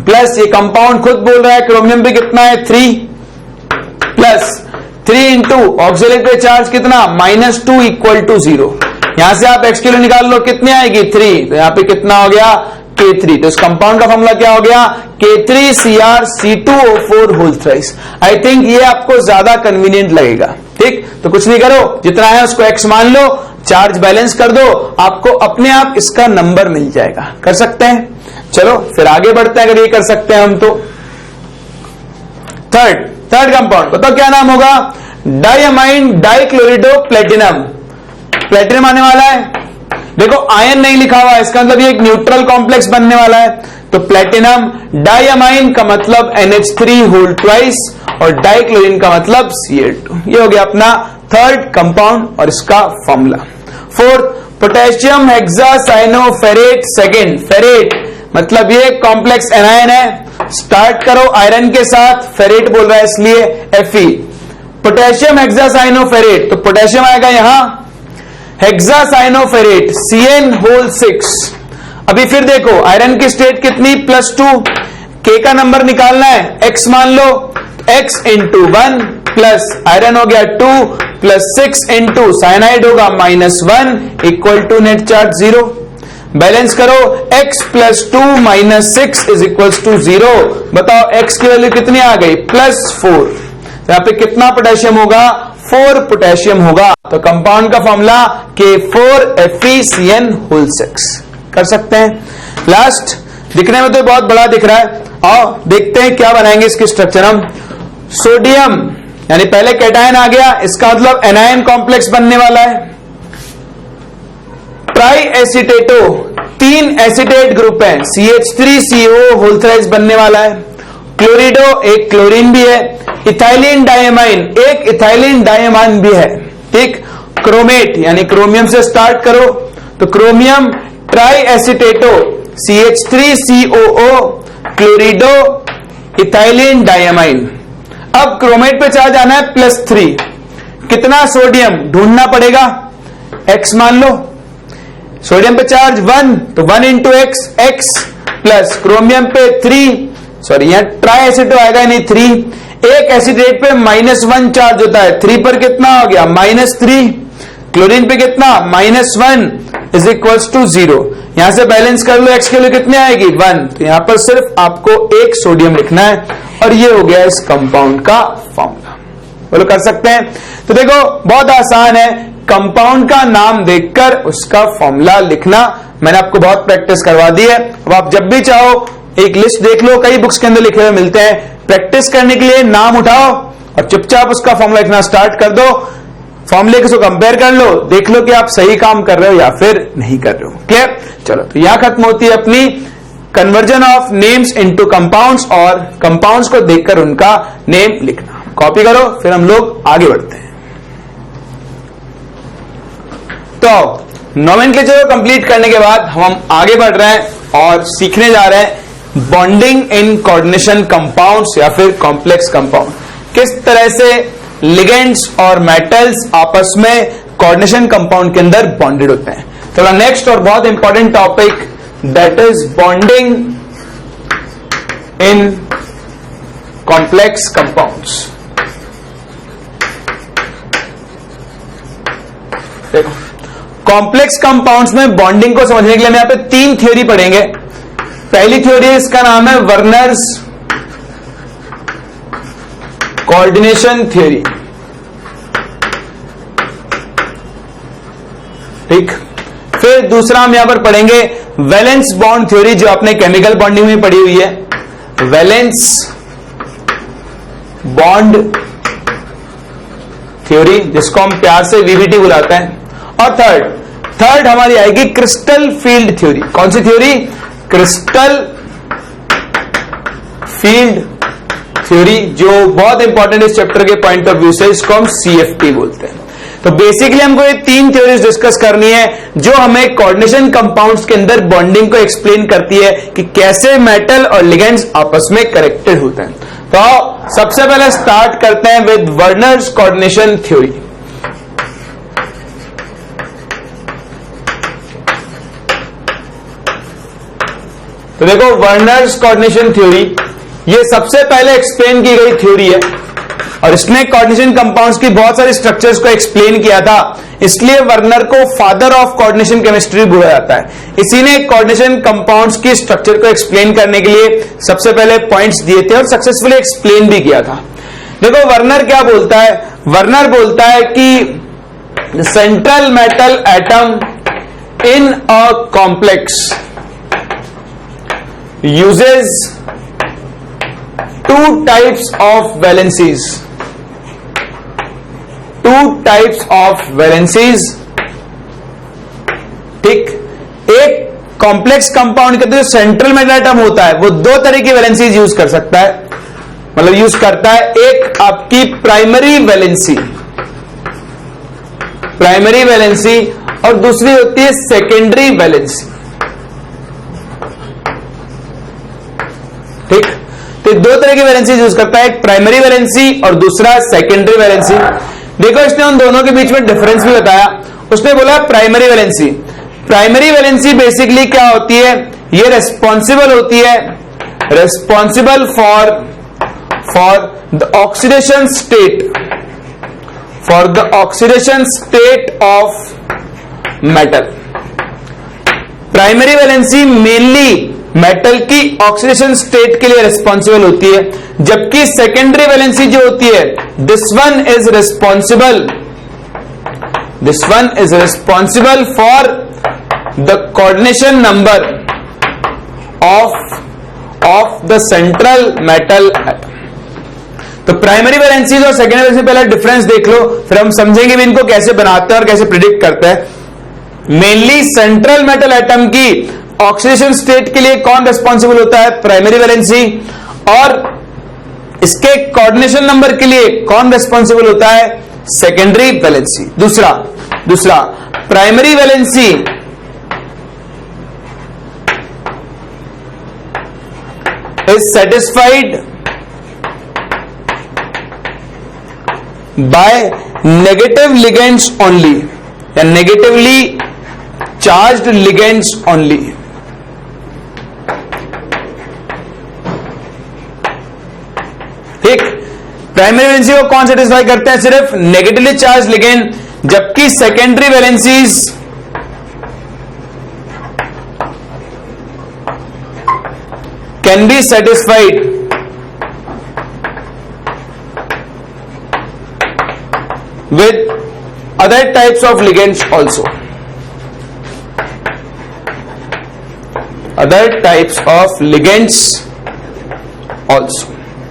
प्लस ये कंपाउंड खुद बोल रहा है क्रोमियम पे कितना है 3, प्लस 3 इंटू ऑक्सिलेट पे चार्ज कितना -2 = 0। यहां से आप X के लिए निकाल लो, कितनी आएगी 3, तो यहां पे कितना हो गया K3, तो इस कंपाउंड का फॉर्मूला क्या हो गया K3Cr(C2O4)। आई थिंक ये आपको ज्यादा कन्वीनियंट लगेगा, ठीक। तो कुछ नहीं करो, जितना है उसको X मान लो, चार्ज बैलेंस कर दो, आपको अपने आप इसका नंबर मिल जाएगा। कर सकते हैं, चलो फिर आगे बढ़ते हैं, अगर ये कर सकते हैं हम तो। थर्ड कंपाउंड बताओ क्या नाम होगा, डायमाइन डाइक्लोरिडो प्लेटिनम आने वाला है। देखो आयन नहीं लिखा हुआ है, इसका मतलब ये एक न्यूट्रल कॉम्प्लेक्स बनने वाला है, तो प्लेटिनम, डायमाइन का मतलब NH3 और डाइक्लोरिन का मतलब Cl2। ये हो गया अपना थर्ड कंपाउंड और इसका formula. Fourth, potassium hexacyanoferrate second, ferrate मतलब ये कॉम्प्लेक्स एनायन है, स्टार्ट करो आयरन के साथ, फेरेट बोल रहा है इसलिए Fe। पोटेशियम हेक्सासाइनोफेरेट, तो पोटेशियम आएगा यहां, हेक्सासाइनोफेरेट CN6। अभी फिर देखो आयरन की स्टेट कितनी, +2, के का नंबर निकालना है, x मान लो, x इंटू 1 प्लस आयरन हो गया 2 प्लस 6 इंटू साइनाइड होगा -1 equal to net charge 0। Balance करो, x plus 2 minus 6 is equal to 0। बताओ x की वैल्यू कितनी आ गई, +4। यहां पे कितना पोटेशियम होगा, 4 पोटेशियम होगा। तो कंपाउंड का फॉर्मूला K4FeCN6 कर सकते हैं। लास्ट, दिखने में तो बहुत बड़ा दिख रहा है, आओ देखते हैं क्या बनाएंगे इसकी स्ट्रक्चर हम। सोडियम यानी पहले कैटायन आ गया, इसका मतलब एनायन कॉम्प्लेक्स बनने वाला है। ट्राई एसिटेटो, 3 एसिटेट ग्रुप है, CH3CO होल थ्राइस बनने वाला है। क्लोरिडो, एक क्लोरीन भी है। इथाइलिन डायमाइन, एक इथाइलिन डायमाइन भी है, ठीक। क्रोमेट यानी क्रोमियम से स्टार्ट करो, तो chromium triacetato, CH3COO, chlorido, ethylene diamine. अब क्रोमेट पे चार्ज आना है +3, कितना सोडियम ढूंढना पड़ेगा, x मान लो, सोडियम पे चार्ज 1 तो 1 इंटू x प्लस क्रोमियम पे 3, सॉरी यहां ट्राई एसिटो आएगा नहीं 3, एक एसिडेट पे -1 चार्ज होता है, 3 पर कितना हो गया -3, क्लोरीन पे कितना -1 इज इक्वल्स टू 0। यहां से बैलेंस कर लो, x के लिए कितनी आएगी 1, तो यहां पर सिर्फ आपको एक सोडियम लिखना है और ये हो गया इस कंपाउंड का फॉर्मूला। बोलो कर सकते हैं। तो देखो बहुत आसान है, कंपाउंड का नाम देखकर उसका फॉर्मूला लिखना मैंने आपको बहुत प्रैक्टिस करवा दी है। अब आप जब भी चाहो एक लिस्ट देख लो, कई बुक्स के अंदर लिखे हुए मिलते हैं, प्रैक्टिस करने के लिए नाम उठाओ और चुपचाप उसका फॉर्मूला लिखना स्टार्ट कर दो, फॉर्मूले को कंपेयर कर लो, देख लो कि आप सही काम कर रहे हो या फिर नहीं कर रहे हो। क्लियर? चलो, तो यहां खत्म होती है अपनी conversion of names into compounds और कंपाउंड्स को देखकर उनका नेम लिखना। कॉपी करो, फिर हम लोग आगे बढ़ते हैं। तो नोमेनक्लेचर को कंप्लीट करने के बाद हम आगे बढ़ रहे हैं और सीखने जा रहे हैं बॉन्डिंग इन कोऑर्डिनेशन कंपाउंड्स या फिर कॉम्प्लेक्स कंपाउंड। किस तरह से लिगेंड्स और मेटल्स आपस में कोऑर्डिनेशन कंपाउंड के अंदर बॉन्डेड होते हैं। तो नेक्स्ट और बहुत important topic that is bonding in complex compounds. देखो, कॉम्प्लेक्स कंपाउंड्स में बॉन्डिंग को समझने के लिए हम यहां पे 3 थ्योरी पढ़ेंगे। पहली थ्योरी इसका नाम है वर्नर्स कोऑर्डिनेशन थ्योरी, ठीक। फिर दूसरा हम यहां पर पढ़ेंगे वैलेंस बॉन्ड थ्योरी, जो आपने केमिकल बॉन्डिंग में पढ़ी हुई है, वैलेंस बॉन्ड थ्योरी, जिसको हम प्यार से वीबीटी बुलाते हैं। और थर्ड हमारी आएगी क्रिस्टल फील्ड थ्योरी। कौन सी थ्योरी? क्रिस्टल फील्ड थ्योरी, जो बहुत इंपॉर्टेंट इस चैप्टर के पॉइंट ऑफ व्यू से, इसको हम CFT बोलते हैं। तो बेसिकली हमको ये 3 थ्योरीज डिस्कस करनी है जो हमें कोऑर्डिनेशन कंपाउंड्स के अंदर बॉन्डिंग को एक्सप्लेन करती है कि कैसे मेटल और लिगेंड्स आपस में कनेक्टेड होते हैं। तो सबसे पहले स्टार्ट करते हैं विद वर्नर्स कोऑर्डिनेशन थ्योरी। तो देखो, वर्नर्स कोऑर्डिनेशन थ्योरी ये सबसे पहले एक्सप्लेन की गई थ्योरी है और इसने कोऑर्डिनेशन कंपाउंड्स की बहुत सारी स्ट्रक्चर्स को एक्सप्लेन किया था, इसलिए वर्नर को फादर ऑफ कोऑर्डिनेशन केमिस्ट्री बोला जाता है। इसी ने कोऑर्डिनेशन कंपाउंड्स की स्ट्रक्चर को एक्सप्लेन करने के लिए सबसे पहले पॉइंट्स दिए थे और सक्सेसफुली एक्सप्लेन भी किया था। देखो, वर्नर क्या बोलता है? वर्नर बोलता है कि central metal atom in a complex uses 2 types of valencies, 2 types of valencies, ठीक। एक कॉम्प्लेक्स कंपाउंड के अंदर जो सेंट्रल मेटल एटम होता है वो 2 तरह की वैलेंसीज यूज कर सकता है, मतलब यूज करता है। एक आपकी प्राइमरी वैलेंसी और दूसरी होती है सेकेंडरी वैलेंसी, ठीक। तो 2 तरह की वैलेंसी यूज करता है, एक प्राइमरी वैलेंसी और दूसरा सेकेंडरी वैलेंसी। देखो, इसने उन दोनों के बीच में डिफरेंस भी बताया। उसने बोला primary valency, primary valency basically क्या होती है, ये रेस्पॉन्सिबल होती है, responsible for the oxidation state of metal. Primary valency mainly metal की ऑक्सीडेशन स्टेट के लिए रिस्पॉन्सिबल होती है, जबकि सेकेंडरी वैलेंसी जो होती है, this one is responsible for the coordination number of the central metal atom. तो प्राइमरी वैलेंसी और सेकेंडरी वैलेंसी पहले डिफरेंस देख लो, फिर हम समझेंगे भी इनको कैसे बनाते हैं और कैसे प्रिडिक्ट करते हैं। मेनली सेंट्रल मेटल एटम की ऑक्सीडेशन स्टेट के लिए कौन रिस्पॉन्सिबल होता है, प्राइमरी वैलेंसी, और इसके कोऑर्डिनेशन नंबर के लिए कौन रिस्पॉन्सिबल होता है, सेकेंडरी वैलेंसी। दूसरा primary valency is satisfied by negative ligands only, या नेगेटिवली चार्ज्ड लिगेंड्स ओनली। ठीक, प्राइमरी वैलेंसी को कौन सेटिस्फाई करते हैं, सिर्फ नेगेटिवली चार्ज लिगेंड, जबकि secondary valencies can be satisfied with other types of ligands also,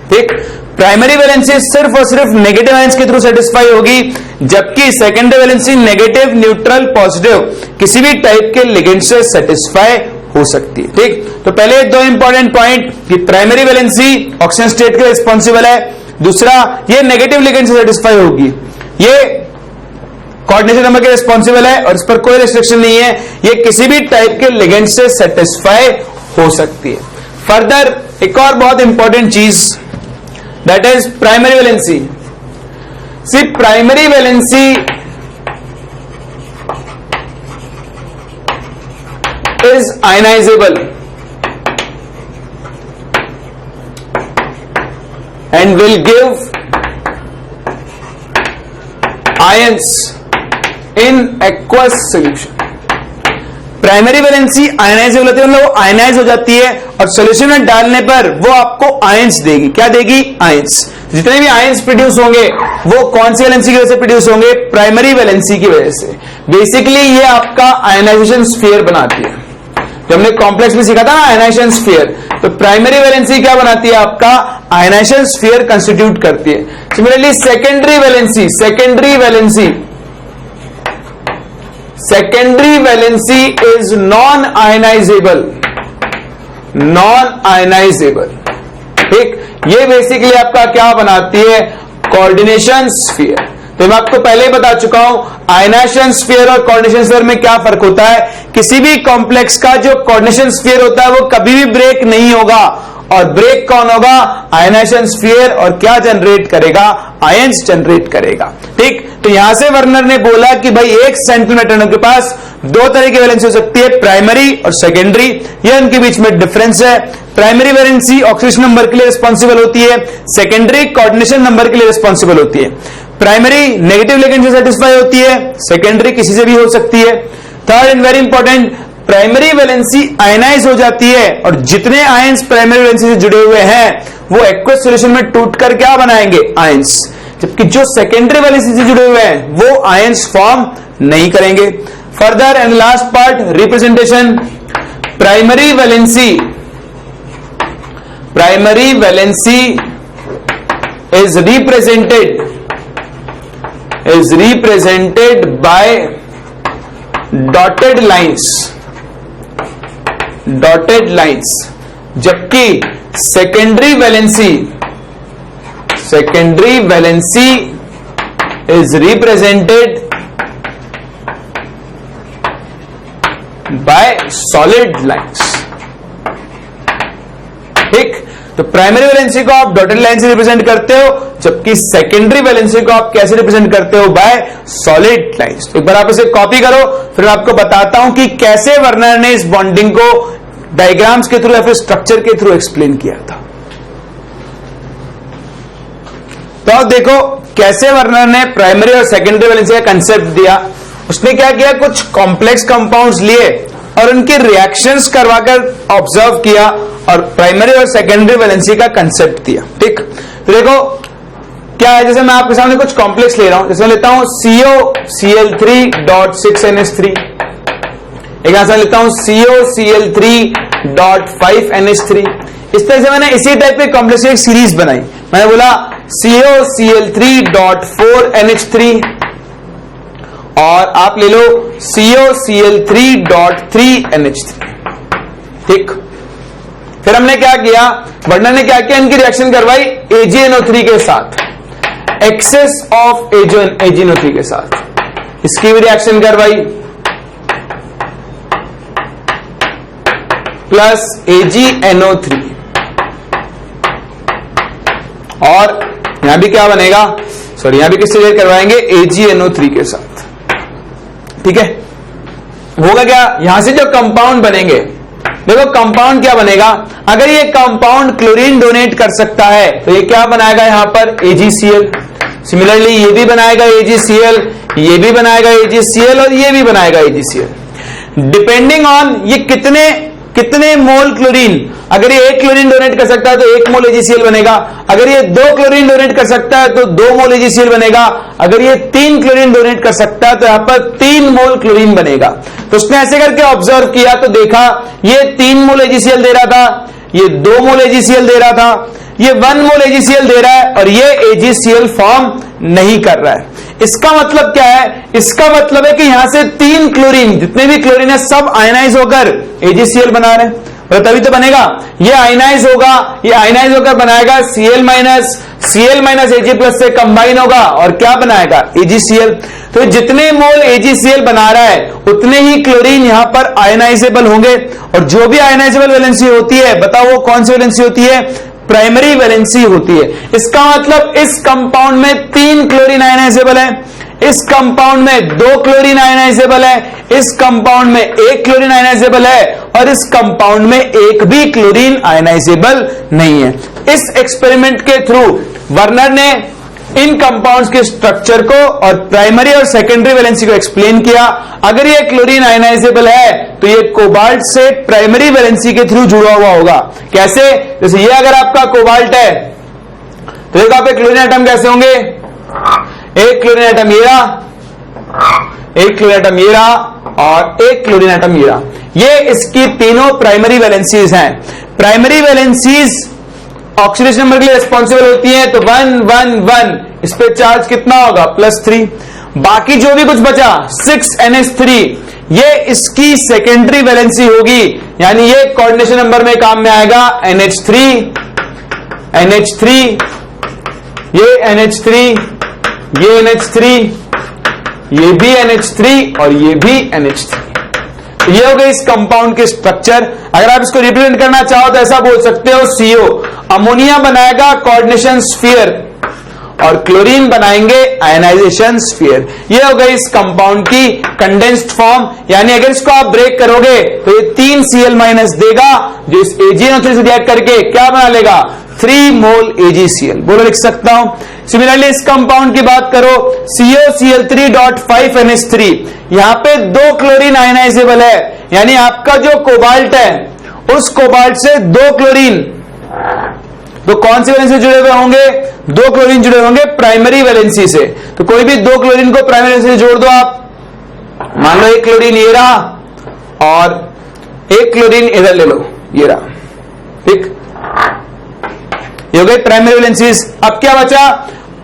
ठीक। प्राइमरी वैलेंसी सिर्फ और सिर्फ नेगेटिव आयंस के थ्रू सेटिस्फाई होगी, जबकि secondary valency negative, neutral, positive किसी भी टाइप के लिगेंड से सेटिस्फाई हो सकती है। ठीक, तो पहले दो इंपॉर्टेंट पॉइंट कि प्राइमरी वैलेंसी ऑक्सीजन स्टेट के रिस्पॉन्सिबल है, दूसरा ये नेगेटिव लिगेंड से सेटिस्फाई होगी, ये कोऑर्डिनेशन नंबर के रिस्पॉन्सिबल है और इस पर कोई रिस्ट्रिक्शन नहीं है, ये किसी भी टाइप के लिगेंड से सेटिस्फाई हो सकती है। फर्दर एक और बहुत इंपॉर्टेंट चीज, that is primary valency. See primary valency is ionisable and will give ions in aqueous solution. Primary valency ionisable होती है, मतलब वो आयनाइज हो जाती है और सोल्यूशन में डालने पर वो आपको आयंस देगी। क्या देगी? आयंस। जितने भी आयंस प्रोड्यूस होंगे वो कौन सी वैलेंसी की वजह से प्रोड्यूस होंगे? प्राइमरी वैलेंसी की वजह से। बेसिकली ये आपका आयनाइजेशन स्फीयर बनाती है, जो हमने कॉम्प्लेक्स में सीखा था ना, आयनाइजेशन स्फीयर। तो प्राइमरी वैलेंसी क्या बनाती है? आपका आयनाइजेशन स्फीयर कंस्टिट्यूट करती है। Similarly secondary valency is non ionisable. ठीक, ये बेसिकली आपका क्या बनाती है? Coordination sphere. तो मैं आपको पहले ही बता चुका हूं आयनाइजेशन स्फीयर और कोऑर्डिनेशन स्फीयर में क्या फर्क होता है। किसी भी कॉम्प्लेक्स का जो कोऑर्डिनेशन स्फीयर होता है वो कभी भी ब्रेक नहीं होगा, और ब्रेक कौन होगा? आयनाइजेशन स्फीयर, और क्या जनरेट करेगा? आयंस जनरेट करेगा। ठीक, तो यहां से वर्नर ने बोला कि भाई एक सेंट्रल एटम के पास दो तरह की वैलेंसी हो सकती है, प्राइमरी और सेकेंडरी। ये उनके बीच में डिफरेंस है। प्राइमरी वैलेंसी ऑक्सीडेशन नंबर के लिए रिस्पॉन्सिबल होती है, सेकेंडरी कोऑर्डिनेशन नंबर के लिए रिस्पॉन्सिबल होती है। प्राइमरी नेगेटिव लिगेंड से सेटिस्फाई होती है, सेकेंडरी किसी से भी हो सकती है। Third and very important, primary valency ionise हो जाती है, और जितने आयंस प्राइमरी वैलेंसी से जुड़े हुए हैं वो एक्वस सॉल्यूशन में टूटकर क्या बनाएंगे? आयंस। जबकि जो सेकेंडरी वैलेंसी से जुड़े हुए हैं वो आयंस फॉर्म नहीं करेंगे। Further and last part, representation. Primary valency is represented by dotted lines, जबकि secondary valency is represented by solid lines। ठीक। तो प्राइमरी वैलेंसी को आप डॉटेड लाइन से रिप्रेजेंट करते हो, जबकि सेकेंडरी वैलेंसी को आप कैसे रिप्रेजेंट करते हो? Bye solid lines. एक बार आप इसे कॉपी करो, फिर मैं आपको बताता हूं कि कैसे वर्नर ने इस बॉन्डिंग को डायग्राम्स के थ्रू या फिर स्ट्रक्चर के थ्रू एक्सप्लेन किया था। तो अब देखो कैसे वर्नर ने प्राइमरी और सेकेंडरी वैलेंसी का कंसेप्ट दिया। उसने क्या किया, कुछ कॉम्प्लेक्स कंपाउंड्स लिए और उनके रिएक्शंस करवाकर ऑब्जर्व किया और प्राइमरी और सेकेंडरी वैलेंसी का कंसेप्ट दिया। ठीक, तो देखो क्या है, जैसे मैं आपके सामने कुछ कॉम्प्लेक्स ले रहा हूं, जैसे लेता हूं COCl3.6NH3, एक यहां से लेता हूं COCl3.5NH3। इस तरह से मैंने इसी टाइप के कॉम्प्लेक्स की एक सीरीज बनाई। मैंने बोला COCl3.4NH3 और आप ले लो COCl3.3NH3। ठीक, फिर हमने क्या किया, वर्नर ने क्या किया, इनकी रिएक्शन करवाई AgNO3 के साथ, एक्सेस ऑफ AgNO3 के साथ, इसकी भी रिएक्शन करवाई, प्लस AgNO3, और यहां भी क्या बनेगा, सॉरी यहां भी किससे रिएक्ट करवाएंगे, AgNO3 के साथ। ठीक है, होगा क्या, यहां से जो कंपाउंड बनेंगे, देखो कंपाउंड क्या बनेगा, अगर ये कंपाउंड क्लोरीन डोनेट कर सकता है तो ये क्या बनाएगा, यहां पर AgCl। सिमिलरली ये भी बनाएगा AgCl, ये भी बनाएगा AgCl और ये भी बनाएगा AgCl। डिपेंडिंग ऑन ये कितने मोल क्लोरीन, अगर ये 1 क्लोरीन डोनेट कर सकता है तो 1 मोल AgCl बनेगा, अगर ये 2 क्लोरीन डोनेट कर सकता है तो 2 मोल AgCl बनेगा, अगर ये 3 क्लोरीन डोनेट कर सकता है तो यहां पर 3 मोल क्लोरीन बनेगा। तो उसने ऐसे करके ऑब्जर्व किया तो देखा ये 3 मोल AgCl दे रहा था, ये 2 मोल AgCl दे रहा था, ये 1 मोल AgCl दे रहा है और ये AgCl फॉर्म नहीं कर रहा है। इसका मतलब क्या है, इसका मतलब है कि यहां से 3 क्लोरीन, जितने भी क्लोरीन है सब आयनाइज होकर AgCl बना रहे हैं, और तभी तो बनेगा, ये आयनाइज होगा, ये आयनाइज होकर बनाएगा Cl माइनस Ag+ से कंबाइन होगा और क्या बनाएगा, AgCl। तो जितने मोल AgCl बना रहा है उतने ही क्लोरीन यहां पर आयनाइजेबल होंगे, और जो भी आयनाइजेबल वैलेंसी होती है, बताओ वो कौन सी वैलेंसी होती है, प्राइमरी वैलेंसी होती है। इसका मतलब इस कंपाउंड में 3 क्लोरीन आयनाइजेबल है, इस कंपाउंड में 2 क्लोरीन आयनाइजेबल है, इस कंपाउंड में 1 क्लोरीन आयनाइजेबल है और इस कंपाउंड में 1 भी क्लोरीन आयनाइजेबल नहीं है। इस एक्सपेरिमेंट के थ्रू वर्नर ने इन कंपाउंड्स के स्ट्रक्चर को और प्राइमरी और सेकेंडरी वैलेंसी को एक्सप्लेन किया। अगर ये क्लोरीन आयनाइजेबल है तो ये कोबाल्ट से प्राइमरी वैलेंसी के थ्रू जुड़ा हुआ होगा। कैसे, जैसे ये अगर आपका कोबाल्ट है तो देखो आप क्लोरीन एटम कैसे होंगे, एक क्लोरीन एटम ये रहा, एक क्लोरीन एटम ये रहा और एक क्लोरीन एटम ये रहा। ये इसकी तीनों प्राइमरी वैलेंसीज हैं। प्राइमरी वैलेंसीज ऑक्सीडेशन नंबर के लिए रिस्पॉन्सिबल होती है, तो 1 1 1 इस पे चार्ज कितना होगा, +3। बाकी जो भी कुछ बचा 6NH3 ये इसकी सेकेंडरी वैलेंसी होगी, यानी ये कोऑर्डिनेशन नंबर में काम में आएगा, NH3 ये NH3 ये NH3 ये भी NH3 और ये भी NH3। ये हो गई इस कंपाउंड के स्ट्रक्चर। अगर आप इसको रिप्रेजेंट करना चाहो तो ऐसा बोल सकते हो, CO अमोनिया बनाएगा कोऑर्डिनेशन स्फीयर और क्लोरीन बनाएंगे आयनाइजेशन स्फीयर। ये हो गई इस कंपाउंड की कंडेंस्ड फॉर्म, यानी अगर इसको आप ब्रेक करोगे तो ये 3 Cl- देगा, जो इस AgNO3 से रिएक्ट करके क्या बना लेगा, 3 मोल AgCl। बोलो, लिख सकता हूं। सिमिलरली इस कंपाउंड की बात करो, COCl3.5NH3, यहां पे 2 क्लोरीन आयनाइजेबल है, यानी आपका जो कोबाल्ट है उस कोबाल्ट से 2 क्लोरीन, तो कौन सी वैलेंसी जुड़े हुए होंगे, 2 क्लोरीन जुड़े होंगे प्राइमरी वैलेंसी से। तो कोई भी 2 क्लोरीन को प्राइमरी वैलेंसी से जोड़ दो आप, मान लो 1 क्लोरीन ये रहा और 1 क्लोरीन इधर ले लो, ये रहा। ठीक, ये हो गई प्राइमरी वैलेंसीज। अब क्या बचा,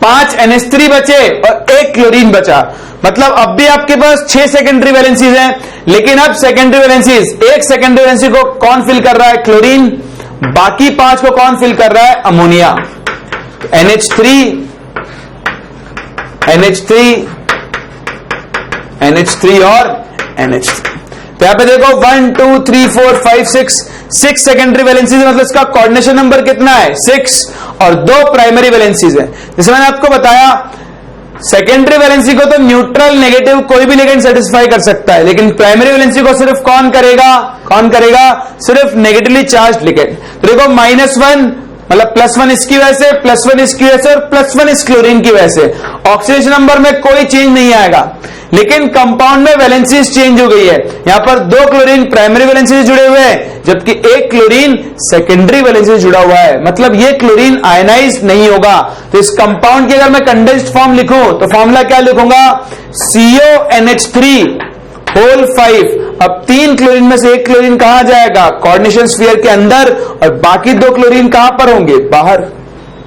5 NH3 बचे और 1 क्लोरीन बचा। मतलब अब भी आपके पास 6 सेकेंडरी वैलेंसीज हैं, लेकिन अब सेकेंडरी वैलेंसीज, एक सेकेंडरी वैलेंसी को कौन फिल कर रहा है, क्लोरीन, बाकी 5 को कौन फिल कर रहा है, अमोनिया। NH3 और NH3। तो यहां पे देखो 1 2 3 4 5 6 6 सेकेंडरी वैलेंसीज मतलब इसका कोऑर्डिनेशन नंबर कितना है 6 और 2 प्राइमरी वैलेंसीज है। जैसे मैंने आपको बताया सेकेंडरी वैलेंसी को तो न्यूट्रल नेगेटिव कोई भी लिगेंड सेटिस्फाई कर सकता है, लेकिन प्राइमरी वैलेंसी को सिर्फ कौन करेगा सिर्फ नेगेटिवली चार्ज लिगेंड। तो देखो -1 मतलब +1 इसकी वजह से, +1 इसकी वजह से और +1 इस क्लोरीन की वजह से ऑक्सीडेशन नंबर में कोई चेंज नहीं आएगा, लेकिन कंपाउंड में वैलेंसीज चेंज हो गई है। यहां पर 2 क्लोरीन प्राइमरी वैलेंसी से जुड़े हुए हैं जबकि 1 क्लोरीन सेकेंडरी वैलेंसी से जुड़ा हुआ है, मतलब ये क्लोरीन आयनाइज नहीं होगा। तो इस कंपाउंड की अगर मैं कंडेंस्ड फॉर्म लिखूं तो फॉर्मूला क्या लिखूंगा CONH3 होल 5। अब 3 क्लोरीन में से 1 क्लोरीन कहां जाएगा कोऑर्डिनेशन स्फीयर के अंदर और बाकी 2 क्लोरीन कहां पर होंगे बाहर,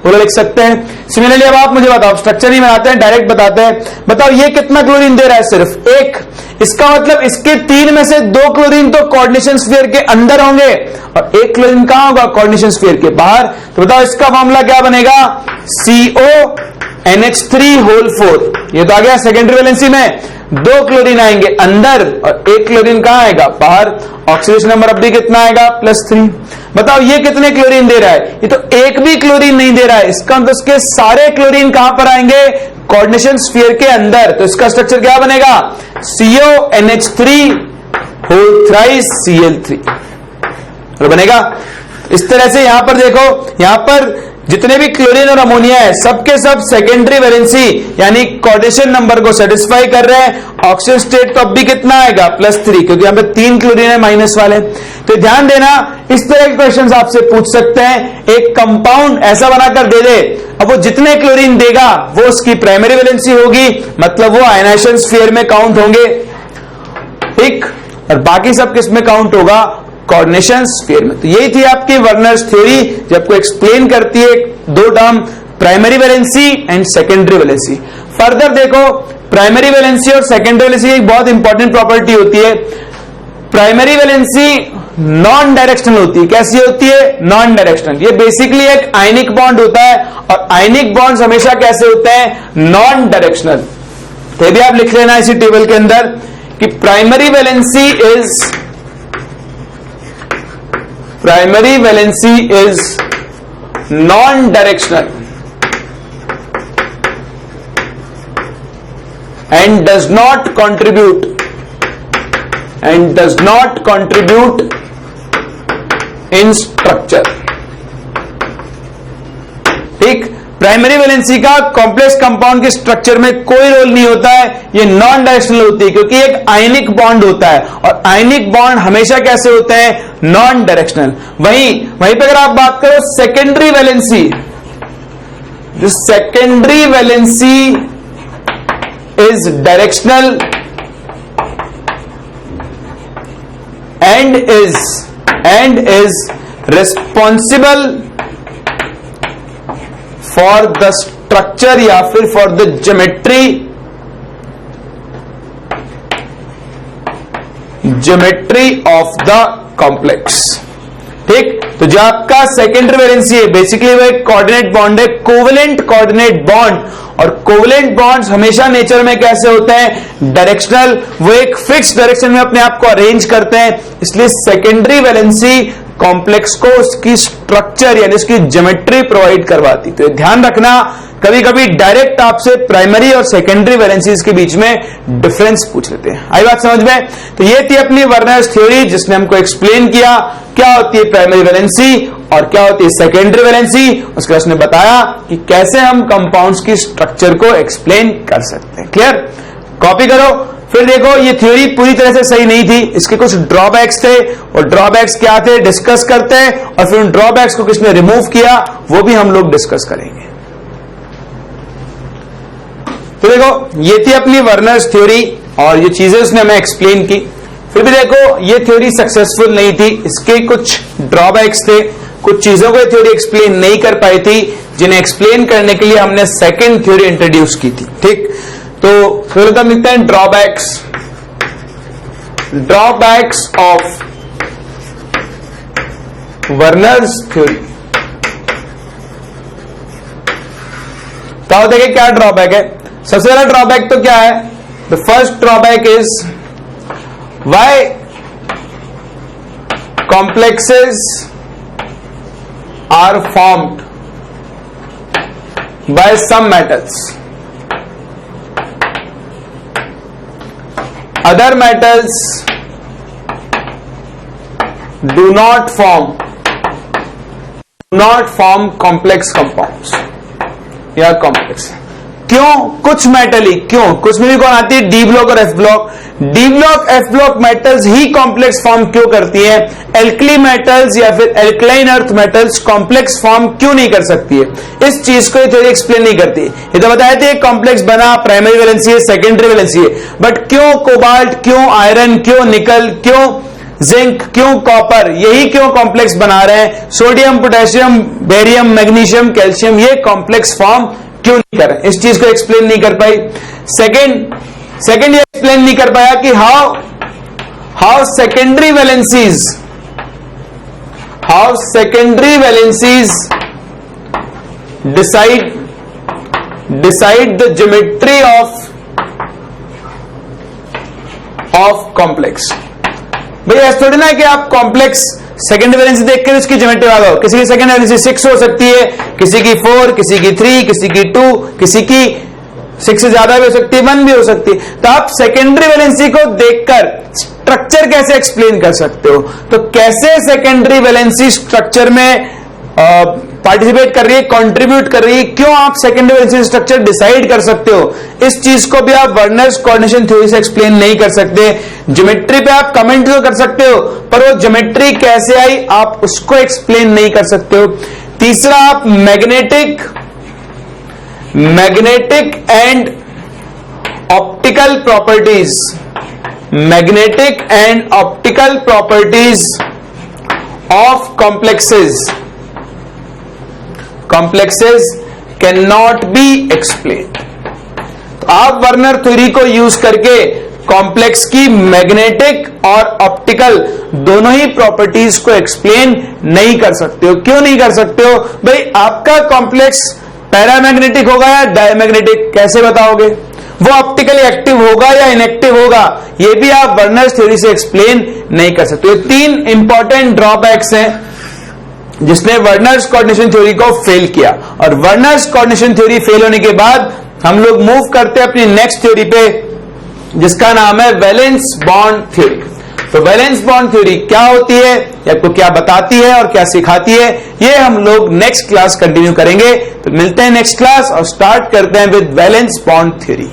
बोलो लिख सकते हैं। सिमिलरली अब आप मुझे बताओ, स्ट्रक्चर नहीं बनाते हैं डायरेक्ट बताते हैं, बताओ ये कितना क्लोरीन दे रहा है सिर्फ 1, इसका मतलब इसके 3 में से 2 क्लोरीन तो कोऑर्डिनेशन स्फीयर के अंदर होंगे और 1 क्लोरीन कहां होगा कोऑर्डिनेशन स्फीयर के बाहर। तो बताओ इसका फॉर्मूला क्या बनेगा CONH3 होल 4। ये तो आ गया सेकेंडरी वैलेंसी में 2 क्लोरीन आएंगे अंदर और 1 क्लोरीन कहां आएगा बाहर। ऑक्सीडेशन नंबर अब भी कितना आएगा +3। बताओ ये कितने क्लोरीन दे रहा है, ये तो 1 भी क्लोरीन नहीं दे रहा है, इसका मतलब इसके सारे क्लोरीन कहां पर आएंगे कोऑर्डिनेशन स्फीयर के अंदर। तो इसका स्ट्रक्चर क्या बनेगा CONH3 होल थ्राइस Cl3 तो बनेगा। इस तरह से यहां पर देखो, यहां पर जितने भी क्लोरीन और अमोनिया है सबके सब सेकेंडरी वैलेंसी यानी कोऑर्डिनेशन नंबर को सेटिस्फाई कर रहे हैं। ऑक्सीजन स्टेट तो अब भी कितना आएगा +3 क्योंकि यहां पे 3 क्लोरीन है माइनस वाले। तो ध्यान देना इस तरह के क्वेश्चंस आपसे पूछ सकते हैं, एक कंपाउंड ऐसा बनाकर दे दे, अब वो जितने क्लोरीन देगा वो उसकी प्राइमरी वैलेंसी होगी, मतलब वो आयनाइजेशन स्फीयर में काउंट होंगे, ठीक, और बाकी सब किस में काउंट होगा कोऑर्डिनेशन स्फीयर में। तो यही थी आपकी वर्नर्स थ्योरी जो आपको एक्सप्लेन करती है 2 term primary valency and secondary valency. Further देखो प्राइमरी वैलेंसी और सेकेंडरी वैलेंसी की एक बहुत इंपॉर्टेंट प्रॉपर्टी होती है, प्राइमरी वैलेंसी नॉन डायरेक्शनल होती है। कैसी होती है नॉन डायरेक्शनल, ये बेसिकली एक आयनिक बॉन्ड होता है और आयनिक बॉन्ड्स हमेशा कैसे होते हैं नॉन डायरेक्शनल। तो भी आप लिख लेना इसी टेबल के अंदर कि primary valency is non-directional and does not contribute in structure। ठीक, प्राइमरी वैलेंसी का कॉम्प्लेक्स कंपाउंड के स्ट्रक्चर में कोई रोल नहीं होता है, ये नॉन डायरेक्शनल होती है क्योंकि एक आयनिक बॉन्ड होता है और आयनिक बॉन्ड हमेशा कैसे होते हैं नॉन डायरेक्शनल। वहीं पे अगर आप बात करो सेकेंडरी वैलेंसी, जो secondary valency is directional and is responsible for the structure या फिर for the geometry of the complex. ठीक, तो जो आपका सेकेंडरी वैलेंसी है बेसिकली वो एक कोऑर्डिनेट बॉन्ड है, कोवेलेंट कोऑर्डिनेट बॉन्ड, और कोवेलेंट बॉन्ड्स हमेशा नेचर में कैसे होते हैं डायरेक्शनल, वो एक फिक्स डायरेक्शन में अपने आप को अरेंज करते हैं। इसलिए सेकेंडरी वैलेंसी कॉम्प्लेक्स को उसकी स्ट्रक्चर यानी उसकी ज्योमेट्री प्रोवाइड करवाती। तो ध्यान रखना कभी कभी डायरेक्ट आपसे प्राइमरी और सेकेंडरी वैलेंसीज के बीच में डिफरेंस पूछ लेते हैं। आई बात समझ में? तो ये थी अपनी वर्नर्स थ्योरी जिसने हमको एक्सप्लेन किया क्या होती है प्राइमरी वैलेंसी और क्या होती है सेकेंडरी वैलेंसी। उसके बाद उसने बताया कि कैसे हम कंपाउंड्स की स्ट्रक्चर को एक्सप्लेन कर सकते हैं। क्लियर? कॉपी करो। फिर देखो ये थ्योरी पूरी तरह से सही नहीं थी, इसके कुछ ड्रॉबैक्स थे और ड्रॉबैक्स क्या थे डिस्कस करते हैं, और फिर उन ड्रॉबैक्स को किसने रिमूव किया वो भी हम लोग डिस्कस करेंगे। तो देखो ये थी अपनी वर्नर्स थ्योरी और ये चीजें उसने हमें एक्सप्लेन की। फिर भी देखो ये थ्योरी सक्सेसफुल नहीं थी, इसके कुछ ड्रॉबैक्स थे, कुछ चीजों को थ्योरी एक्सप्लेन नहीं कर पाई थी जिन्हें एक्सप्लेन करने के लिए हमने सेकेंड थ्योरी इंट्रोड्यूस की थी। ठीक, तो फिर हम लिखते हैं ड्रॉबैक्स ऑफ वर्नर्स थ्योरी। तो देखिए क्या ड्रॉबैक है। सबसे पहला ड्रॉबैक तो क्या है, the first drawback is why complexes are formed by some metals. Other metals do not form complex compounds या complex. क्यों? कुछ मेटल ही, क्यों? कुछ में भी कौन आती है? डी ब्लॉक और F block. D block F block metals ही कॉम्प्लेक्स फॉर्म क्यों करती है? एल्कली मेटल्स या फिर alkaline earth metals complex form क्यों नहीं कर सकती है? इस चीज को ये थ्योरी एक्सप्लेन नहीं करती. ये तो बताया था कॉम्प्लेक्स बना, प्राइमरी वैलेंसी है, सेकेंडरी वैलेंसी है, बट क्यों कोबाल्ट, क्यों आयरन, क्यों निकल, क्यों जिंक, क्यों कॉपर, यही क्यों कॉम्प्लेक्स बना रहे हैं? Sodium, potassium, barium, magnesium, calcium, ये कॉम्प्लेक्स फॉर्म क्यों नहीं कर रहे? इस चीज को एक्सप्लेन नहीं कर पाई. सेकेंड ये एक्सप्लेन नहीं कर पाया कि how secondary valencies decide the geometry of complex. भाई ऐसा थोड़ी ना कि आप कॉम्प्लेक्स सेकेंड वैलेंसी देख के उसकी ज्योमेट्री बता दो. किसी की सेकेंड वैलेंसी 6 हो सकती है, किसी की 4, किसी की 3, किसी की 2, किसी की 6 से ज्यादा भी हो सकती है, 1 भी हो सकती है. तो आप सेकेंडरी वैलेंसी को देखकर स्ट्रक्चर कैसे एक्सप्लेन कर सकते हो? तो कैसे सेकेंडरी वैलेंसी स्ट्रक्चर में पार्टिसिपेट कर रही है, कंट्रीब्यूट कर रही है, क्यों आप सेकेंडरी वैलेंसी स्ट्रक्चर डिसाइड कर सकते हो? इस चीज को भी आप वर्नर्स कोऑर्डिनेशन थ्योरी से एक्सप्लेन नहीं कर सकते. ज्योमेट्री पे आप कमेंट तो कर सकते हो, पर वो ज्योमेट्री कैसे आई आप उसको एक्सप्लेन नहीं कर सकते हो. तीसरा, आप magnetic and optical properties of complexes cannot be explained. तो आप वर्नर थ्योरी को यूज करके कॉम्प्लेक्स की मैग्नेटिक और ऑप्टिकल दोनों ही प्रॉपर्टीज को एक्सप्लेन नहीं कर सकते हो. क्यों नहीं कर सकते हो? भाई आपका कॉम्प्लेक्स पैरामैग्नेटिक होगा या डायमैग्नेटिक, कैसे बताओगे? वो ऑप्टिकली एक्टिव होगा या इनएक्टिव होगा, ये भी आप वर्नर्स थ्योरी से एक्सप्लेन नहीं कर सकते. 3 इंपॉर्टेंट ड्रॉबैक्स हैं जिसने वर्नर्स कोऑर्डिनेशन थ्योरी को फेल किया. और वर्नर्स कोऑर्डिनेशन थ्योरी फेल होने के बाद हम लोग मूव करते हैं अपनी नेक्स्ट थ्योरी पे, जिसका नाम है वैलेंस बॉन्ड थ्योरी. तो वैलेंस बॉन्ड थ्योरी क्या होती है, आपको क्या बताती है और क्या सिखाती है, ये हम लोग नेक्स्ट क्लास कंटिन्यू करेंगे. तो मिलते हैं नेक्स्ट क्लास और स्टार्ट करते हैं विद वैलेंस बॉन्ड थ्योरी.